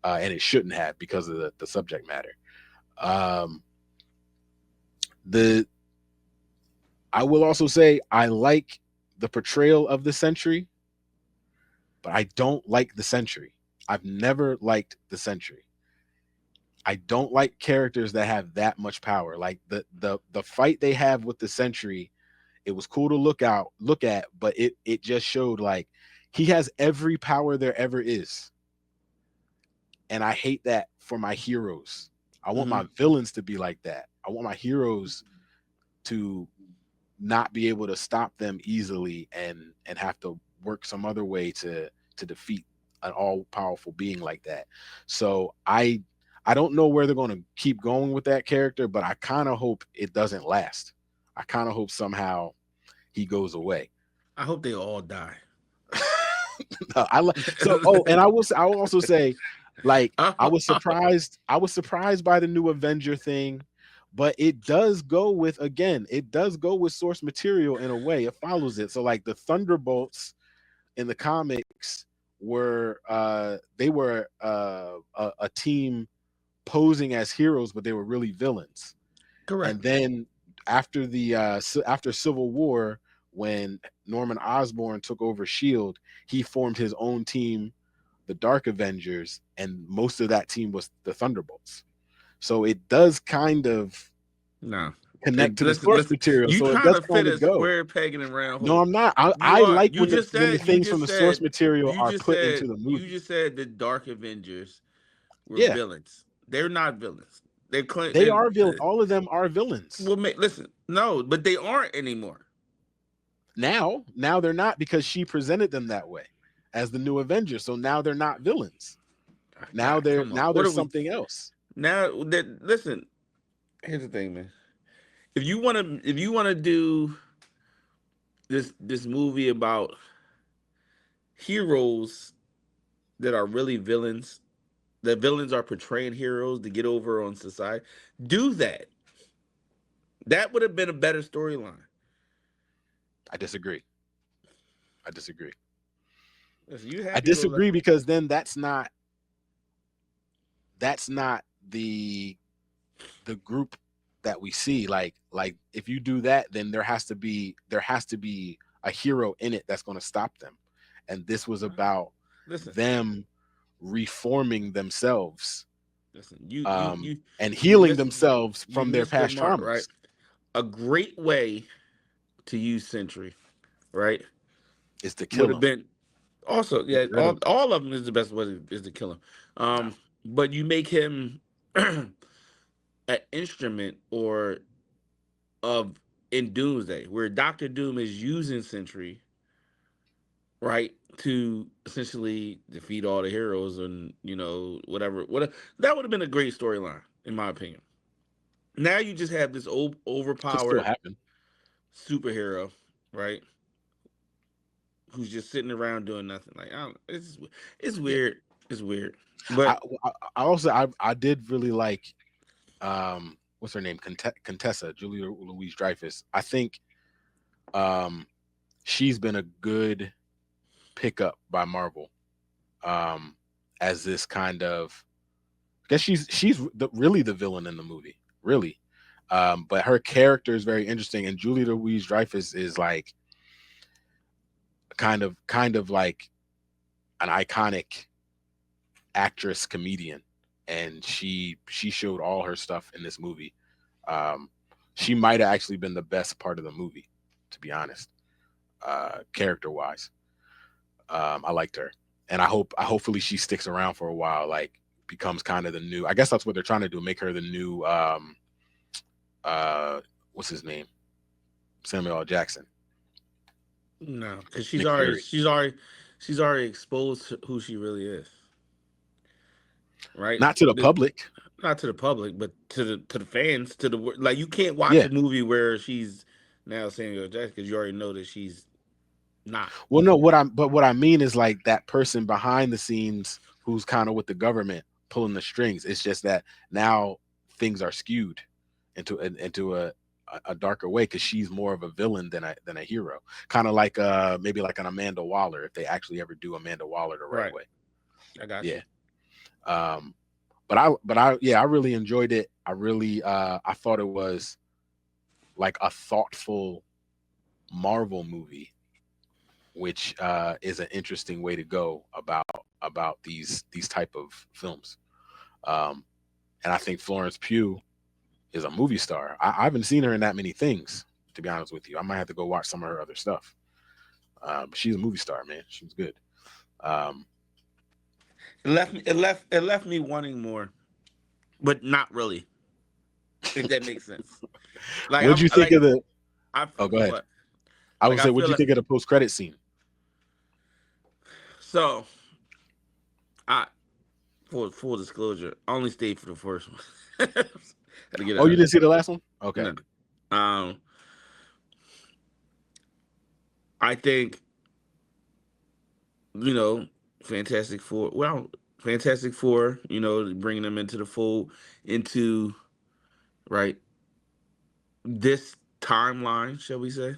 And it shouldn't have, because of the subject matter. Um, the I will also say I like the portrayal of the Sentry, but I don't like the Sentry. I've never liked the Sentry. I don't like characters that have that much power. Like the fight they have with the Sentry, it was cool to look at, but it just showed like he has every power there ever is. And I hate that for my heroes. I want Hmm. my villains to be like that. I want my heroes to not be able to stop them easily, and have to work some other way to defeat an all powerful being like that. So I don't know where they're going to keep going with that character, but I kind of hope it doesn't last. I kind of hope somehow he goes away. I hope they all die. So and I will also say, like, Oh, I was surprised by the new Avenger thing, but it does go with, again, it does go with source material in a way. It follows it. So like the Thunderbolts in the comics were they were a team posing as heroes, but they were really villains. And correct. then after Civil War, when Norman Osborn took over Shield, he formed his own team, the Dark Avengers, and most of that team was the Thunderbolts. So it does kind of No. connect And to the listen, source listen. material. You So it trying does to fit kind of a go. square peg in a round No, hole. I'm not. You I are. like when the things from the source material are put into the You movie. just said the Dark Avengers were Yeah, villains. They're not villains. They claim they they. are villain. All of them are villains. Well, listen. No, but they aren't anymore. Now they're not, because she presented them that way as the new Avengers. So now they're not villains. God, come on. Now What they're are we something else. now? That listen. Here's the thing, man. If you wanna do this movie about heroes that are really villains, that villains are portraying heroes to get over on society, do that. That would have been a better storyline. I disagree. I disagree. Listen, you I happy go lucky. disagree because then that's not the the group that we see. Like if you do that, then there has to be a hero in it that's going to stop them. And this was about Listen, them reforming themselves, listen. You and you healing missed themselves you from their missed the past mark, right? traumas. A great way to use Sentry, right, Is to would kill have them, been also, get yeah. rid of them. All of them is the best way is to kill him. No, But you make him an instrument or of in Doomsday, where Doctor Doom is using Sentry, right, to essentially defeat all the heroes and whatever. That would have been a great storyline, in my opinion. Now you just have this could still overpowered happen. superhero, right, who's just sitting around doing nothing. Like, I don't, it's Yeah. weird. It's weird, I but I also I did really like what's her name, Contessa, Julia Louise Dreyfus. I think um she's been a good pickup by Marvel, um as this kind of, I guess really the villain in the movie, really. But her character is very interesting, and Julia Louise Dreyfus is like kind of like an iconic actress comedian, and she showed all her stuff in this movie. Um, she might have actually been the best part of the movie, to be honest. Character wise, I liked her, and hopefully she sticks around for a while. Like becomes kind of the new. I guess that's what they're trying to do. Make her the new. Uh, what's his name? Samuel L. Jackson. no, because Nick Fury. she's already exposed who she really is, right? Not to the public. Not to the public, but to the fans, to the like. You can't watch Yeah. a movie where she's now Samuel Jackson because you already know that she's not. Well, no, what I mean is like that person behind the scenes who's kind of with the government pulling the strings. It's just that now things are skewed into a darker way because she's more of a villain than a hero. Kind of like maybe like an Amanda Waller if they actually ever do Amanda Waller the right Right. way. I got Yeah. you. But I yeah, I really enjoyed it. I thought it was like a thoughtful Marvel movie, which is an interesting way to go about these type of films. Um, and I think Florence Pugh is a movie star. I haven't seen her in that many things, to be honest with you. I might have to go watch some of her other stuff. But she's a movie star, man. She was good. Um, It left me wanting more, but not really. If that makes sense. Like what'd I'm you think like of the? I Oh, go ahead. what I like would I say, what'd feel you like think of the post credit scene? so I full disclosure, I only stayed for the first one. Had to get Oh, you out. didn't see the last one? Okay. No. Um, I think you know, Fantastic Four. Well, Fantastic Four. Bringing them into the fold, into right this timeline, shall we say?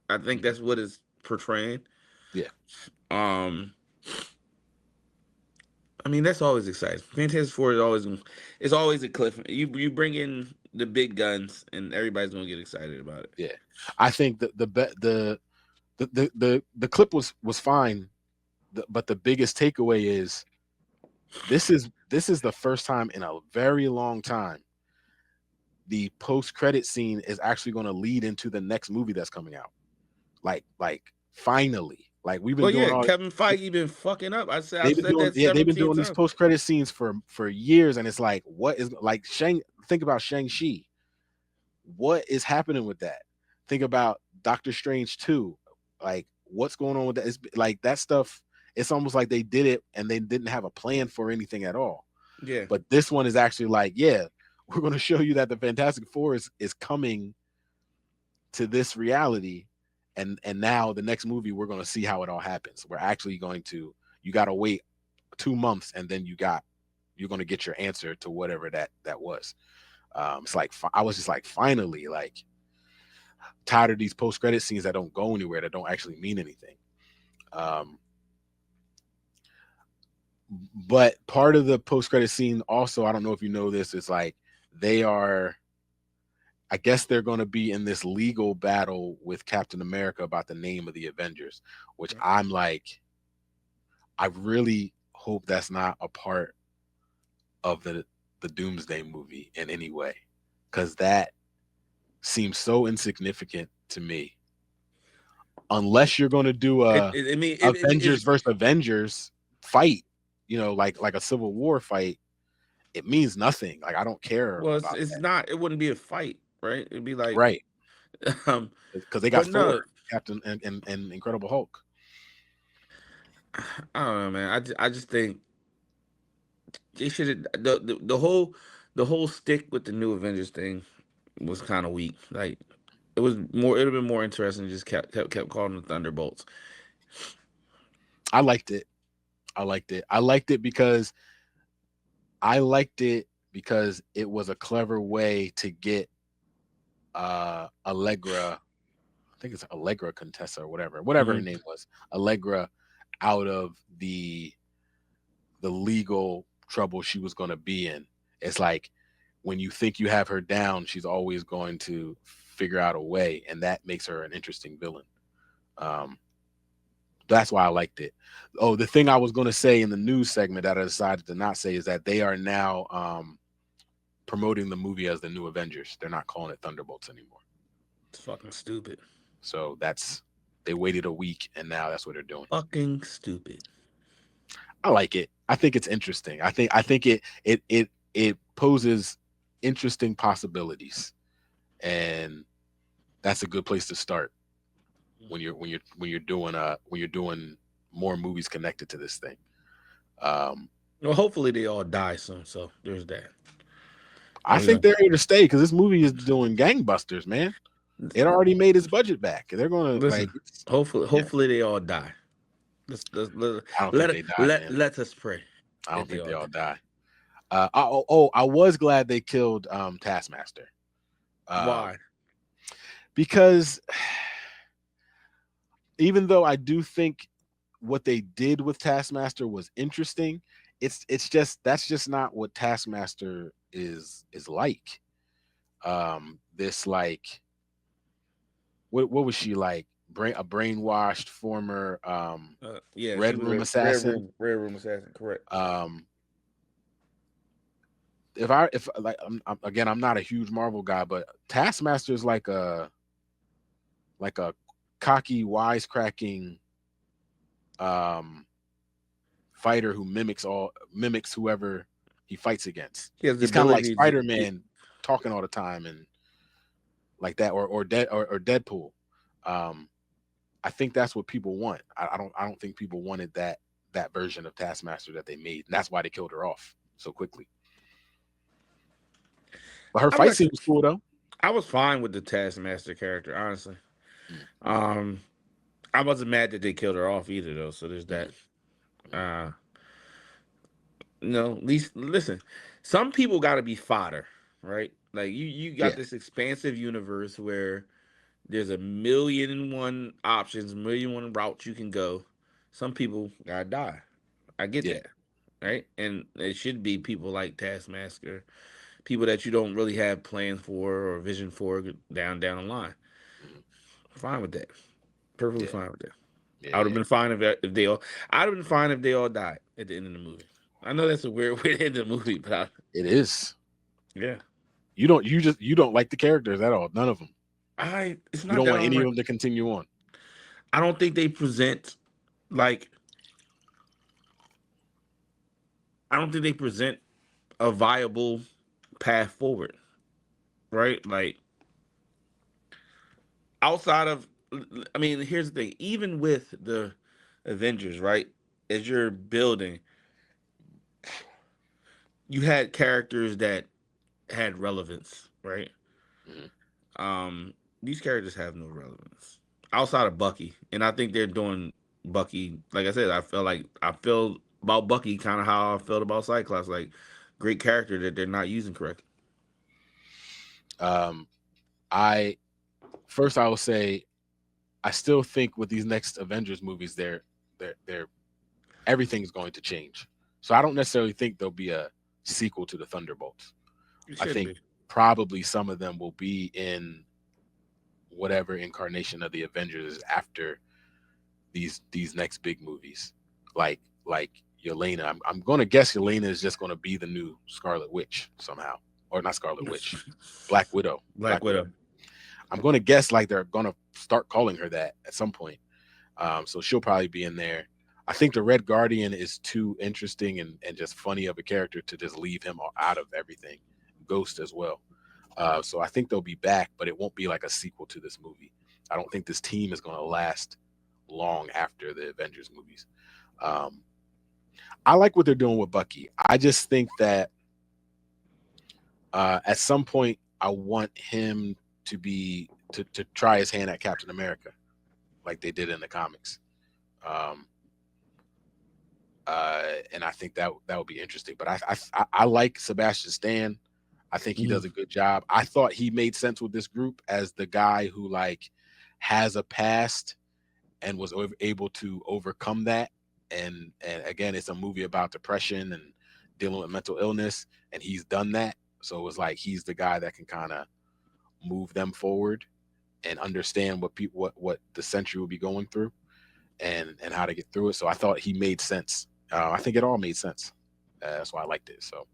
I think Hmm. that's what it's portraying. Yeah. Um, I mean, that's always exciting. Fantastic Four is always it's always a cliff. You bring in the big guns, and everybody's gonna get excited about it. Yeah. I think the clip was fine, but the biggest takeaway is this is the first time in a very long time the post credit scene is actually going to lead into the next movie that's coming out. Like finally, like we've been Well, doing yeah, all Kevin Feige been fucking up. I've they've been said doing, that yeah, they've been 17 doing these times. post credit scenes for years, and it's like what is like think about Shang-Chi. What is happening with that? Think about Doctor Strange 2. Like what's going on with that? It's like that stuff. It's almost like they did it and they didn't have a plan for anything at all. Yeah, But this one is actually like, yeah, we're going to show you that the Fantastic Four is coming to this reality, and now the next movie we're going to see how it all happens. We're actually going to, you got to wait 2 months, and then you're going to get your answer to whatever that was. It's like I was just like, finally, like tired of these post credit scenes that don't go anywhere, that don't actually mean anything. Um, but part of the post credit scene also, I don't know if you know this, is like they are, I guess they're going to be in this legal battle with Captain America about the name of the Avengers, which I'm like, I really hope that's not a part of the Doomsday movie in any way, because that seems so insignificant to me. Unless you're going to do a I mean, Avengers versus Avengers fight, like a Civil War fight, it means nothing. Like I don't care well, about it's that. not. It wouldn't be a fight, right? It'd be like, Right. um, Because they got but Thor, no, Captain, and Incredible Hulk. I don't know, man. I just think they should have the whole stick with the new Avengers thing was kind of weak. Like it was more. It'd have been more interesting. Just kept calling them Thunderbolts. I liked it. I liked it. I liked it because it was a clever way to get Allegra, I think it's Allegra Contessa or whatever her Hmm. name was, Allegra, out of the legal trouble she was going to be in. It's like when you think you have her down, she's always going to figure out a way, and that makes her an interesting villain. Um, that's why I liked it. Oh, the thing I was going to say in the news segment that I decided to not say is that they are now promoting the movie as the new Avengers. They're not calling it Thunderbolts anymore. It's fucking stupid. So they waited a week and now that's what they're doing. Fucking stupid. I like it. I think it's interesting. I think it poses interesting possibilities, and that's a good place to start when you're doing more movies connected to this thing. Um, Well, hopefully they all die soon. So there's that. I You think they're here to stay because this movie is doing gangbusters, man. It know, already made its budget back. They're gonna listen. like, yeah. Hopefully they all die. Let I don't think let they die, let, man. let us pray I that don't they think they all all die. die. I was glad they killed Taskmaster, Why? because even though I do think what they did with Taskmaster was interesting, it's just that's just not what Taskmaster is like. This like what was she like? A brainwashed former Yeah, she Red was Room a assassin. red room assassin. Correct. Um, if like again, I'm not a huge Marvel guy, but Taskmaster is like a cocky, wisecracking um fighter who mimics whoever he fights against. He has the He's kind of like ability to. Spider-Man, talking all the time and like that, or Deadpool. Um, I think that's what people want. I don't think people wanted that version of Taskmaster that they made, and that's why they killed her off so quickly. But her I was fight scene actually was cool though. I was fine with the Taskmaster character, honestly. Mm, Um, I wasn't mad that they killed her off either, though. So there's that. mm, mm. Uh, at least listen. Some people got to be fodder, right? Like you got Yeah, this expansive universe where there's a million and one options, million and one routes you can go. Some people gotta die. I get yeah. that, right? And it should be people like Taskmaster, people that you don't really have plans for or vision for down the line. Mhm. Fine with that. Perfectly Yeah, fine with that. yeah, I would have yeah. been fine if they all. I'd have been fine if they all died at the end of the movie. I know that's a weird way to end the movie, but It is. yeah, You don't like the characters at all. None of them. it's You not don't that want I'm any of like. them to continue on. I don't think they present like. I don't think they present a viable path forward, right? Like outside of, I mean, here's the thing. Even with the Avengers, right? As you're building, you had characters that had relevance, right? Mhm. These characters have no relevance outside of Bucky, and I think they're doing Bucky. Like I said, I feel about Bucky kind of how I felt about Cyclops. Like great character that they're not using correctly. Um, I first I will say I still think with these next Avengers movies, they're everything's going to change. So I don't necessarily think there'll be a sequel to the Thunderbolts. It I shouldn't think be. probably some of them will be in whatever incarnation of the Avengers after these next big movies. Like Yelena. I'm gonna guess Yelena is just gonna be the new Scarlet Witch somehow. Or not Scarlet Witch. Black Widow. Black Widow. I'm gonna guess like they're gonna start calling her that at some point. So she'll probably be in there. I think the Red Guardian is too interesting and just funny of a character to just leave him out of everything. Ghost as well. So I think they'll be back, but it won't be like a sequel to this movie. I don't think this team is going to last long after the Avengers movies. Um, I like what they're doing with Bucky. I just think that at some point I want him to try his hand at Captain America, like they did in the comics. Um, and I think that would be interesting. But I like Sebastian Stan. I think he does a good job. I thought he made sense with this group as the guy who like has a past and was able to overcome that. And again, it's a movie about depression and dealing with mental illness, and he's done that. So it was like he's the guy that can kind of move them forward and understand what the century will be going through and how to get through it. So I thought he made sense. I think it all made sense. That's why I liked it. So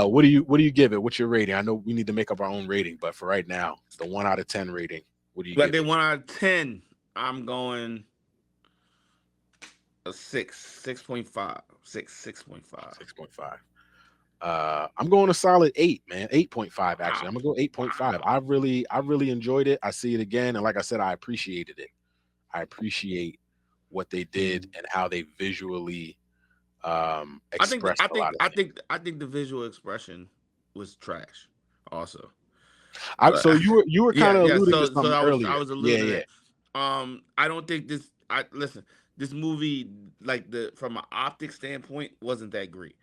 what do you give it? What's your rating? I know we need to make up our own rating, but for right now, the 1 out of 10 rating, what do you Like give they it? 1 out of 10, I'm going a 6.5. 6.5. 6.5. I'm going a solid 8, man. 8.5 actually. I'm gonna go 8.5. I really enjoyed it. I see it again, and like I said, I appreciated it. I appreciate what they did and how they visually expressed a lot of things. I think the visual expression was trash. Also, So you were kind yeah, of yeah. alluding to So something I earlier. was Yeah, alluding to yeah. that. I don't think this. I listen. This movie, like from an optic standpoint, wasn't that great.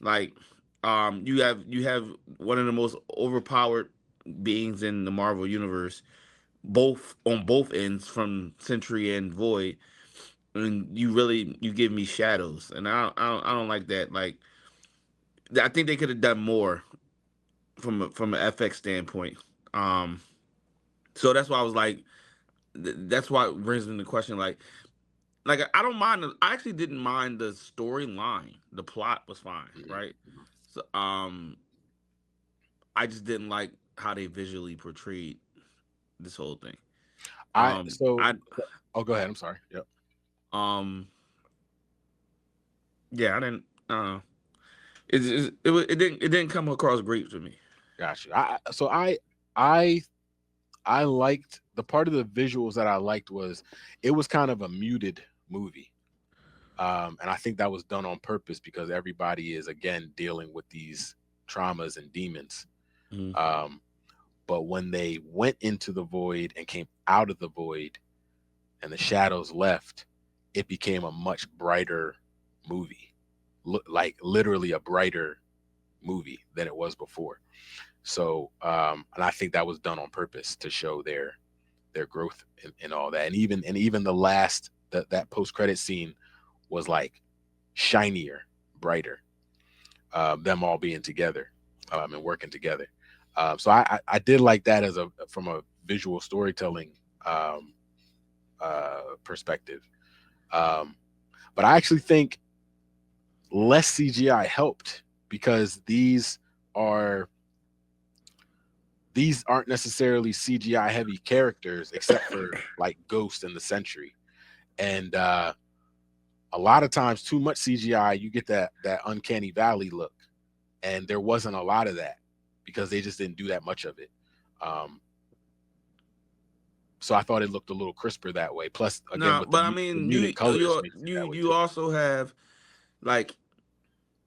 Like, you have one of the most overpowered beings in the Marvel universe, both on both ends from Sentry and Void, and you give me shadows, and I don't like that. Like, I think they could have done more from an FX standpoint. Um, so that's why I was like, that's why it brings me the question. Like I don't mind. I actually didn't mind the storyline. The plot was fine, right? Mhm. So I just didn't like how they visually portrayed this whole thing. I so I oh go ahead. I'm sorry. Yep. um yeah, I didn't. It didn't come across great to me. Got you. I I liked the part of the visuals that I liked was it was kind of a muted movie. And I think that was done on purpose because everybody is again dealing with these traumas and demons. Mm. Um, but when they went into the void and came out of the void and the shadows left, it became a much brighter movie. Like literally a brighter movie than it was before. So and I think that was done on purpose to show their growth and all that. And even the last that post credit scene was like shinier, brighter. Them all being together and working together. So I did like that as from a visual storytelling um, perspective. Um, but I actually think less CGI helped because are these aren't necessarily CGI heavy characters except for like Ghost and the Sentry. And a lot of times too much CGI, you get that uncanny valley look. And there wasn't a lot of that because they just didn't do that much of it. Um, so I thought it looked a little crisper that way. Plus, again, No, with but I the mean, muted colors makes it that way you too. also have like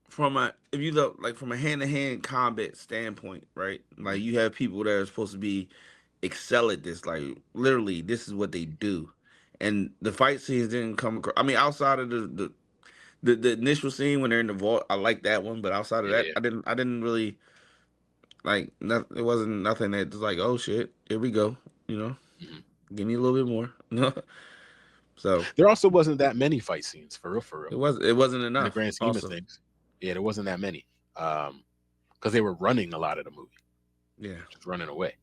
from a if you look like from a hand to hand combat standpoint, right? Like Mhm. you have people that are supposed to be excel at this. Like literally, this is what they do. And the fight scenes didn't come across. I mean, outside of the initial scene when they're in the vault, I like that one. But outside of Yeah, that, yeah. I didn't really like. It wasn't nothing that was like, oh shit, here we go. You know, Mhm. give me a little bit more. You know, so There also wasn't that many fight scenes for real, it wasn't in the enough. grand scheme of Also, things. Yeah, there wasn't that many. Um, because they were running a lot of the movie. Yeah. Just running away.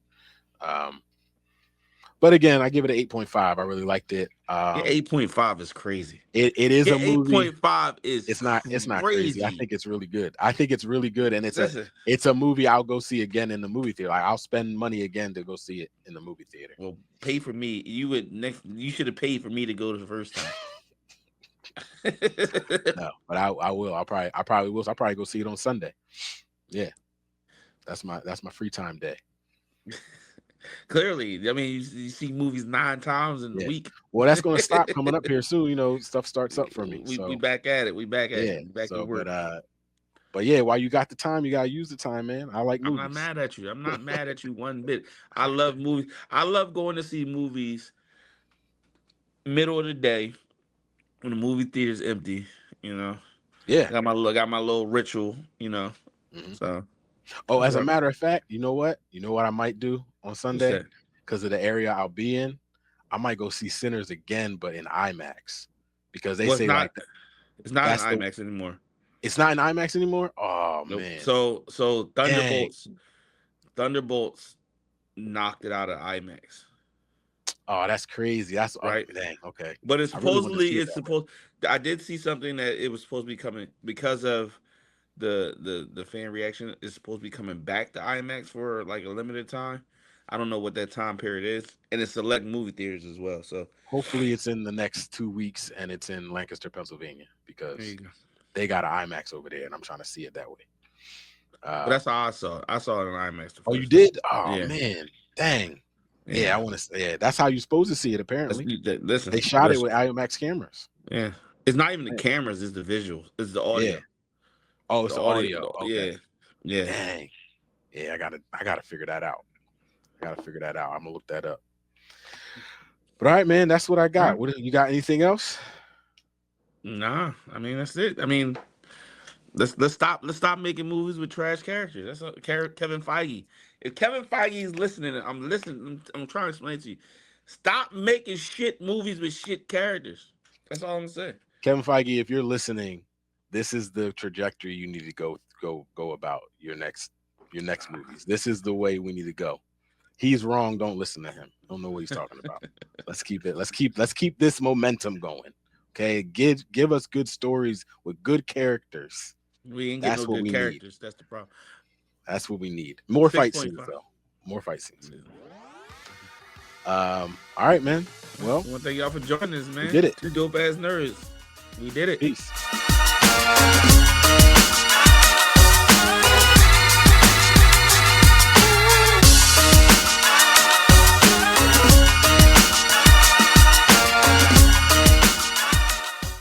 But again, I give it an 8.5. I really liked it. Yeah, 8.5 is crazy. It is Yeah, a movie. 8.5 is It's not crazy. I think it's really good. And it's a movie I'll go see again in the movie theater. Like, I'll spend money again to go see it in the movie theater. Well, pay for me. You should have paid for me to go the first time. No, but I will. I probably will. I'll probably go see it on Sunday. Yeah. That's my free time day. Clearly, I mean, you see movies 9 times in a week. Well, that's going to stop coming up here soon. You know, stuff starts up for me. We back at it. We back at it. We back to work. But yeah, while you got the time, you gotta use the time, man. I like movies. I'm not mad at you. I'm not mad at you one bit. I love movies. I love going to see movies middle of the day when the movie theater's empty. You know. Yeah. Got my little ritual. You know. Mm-hmm. So. Oh, as a matter of fact, you know what? You know what I might do on Sunday? Because of the area I'll be in, I might go see Sinners again, but in IMAX. Because they say it's not in IMAX anymore. It's not in IMAX anymore? Oh, nope. Man. So Thunderbolts knocked it out of IMAX. Oh, that's crazy. That's right. Dang, okay. But it's supposedly I did see something that it was supposed to be coming because of the fan reaction. It's supposed to be coming back to IMAX for like a limited time. I don't know what that time period is, and it's select movie theaters as well. So hopefully it's in the next 2 weeks, and it's in Lancaster, Pennsylvania, because they got an IMAX over there, and I'm trying to see it that way. But that's how I saw it. I saw it in IMAX. Oh, you did? Oh man, dang. Yeah, I want to say. Yeah, that's how you're supposed to see it. Apparently, listen, they shot it with IMAX cameras. Yeah, it's not even the cameras; it's the visuals, it's the audio. Yeah. Oh, it's the audio. Okay. Yeah. Dang. Yeah, I gotta figure that out. I'm gonna look that up. But all right, man, that's what I got. What you got? Anything else? Nah, I mean that's it. I mean, let's stop making movies with trash characters. That's Kevin Feige. If Kevin Feige is listening, I'm listening. I'm trying to explain to you. Stop making shit movies with shit characters. That's all I'm saying. Kevin Feige, if you're listening, this is the trajectory you need to go about your next movies. This is the way we need to go. He's wrong. Don't listen to him. Don't know what he's talking about. Let's keep this momentum going. Okay, give us good stories with good characters. We ain't getting no good characters. That's the problem. That's what we need. More fight scenes, though. More fight scenes. All right, man. Well, I want to thank y'all for joining us, man. We did it. 2 dope ass nerds. We did it. Peace.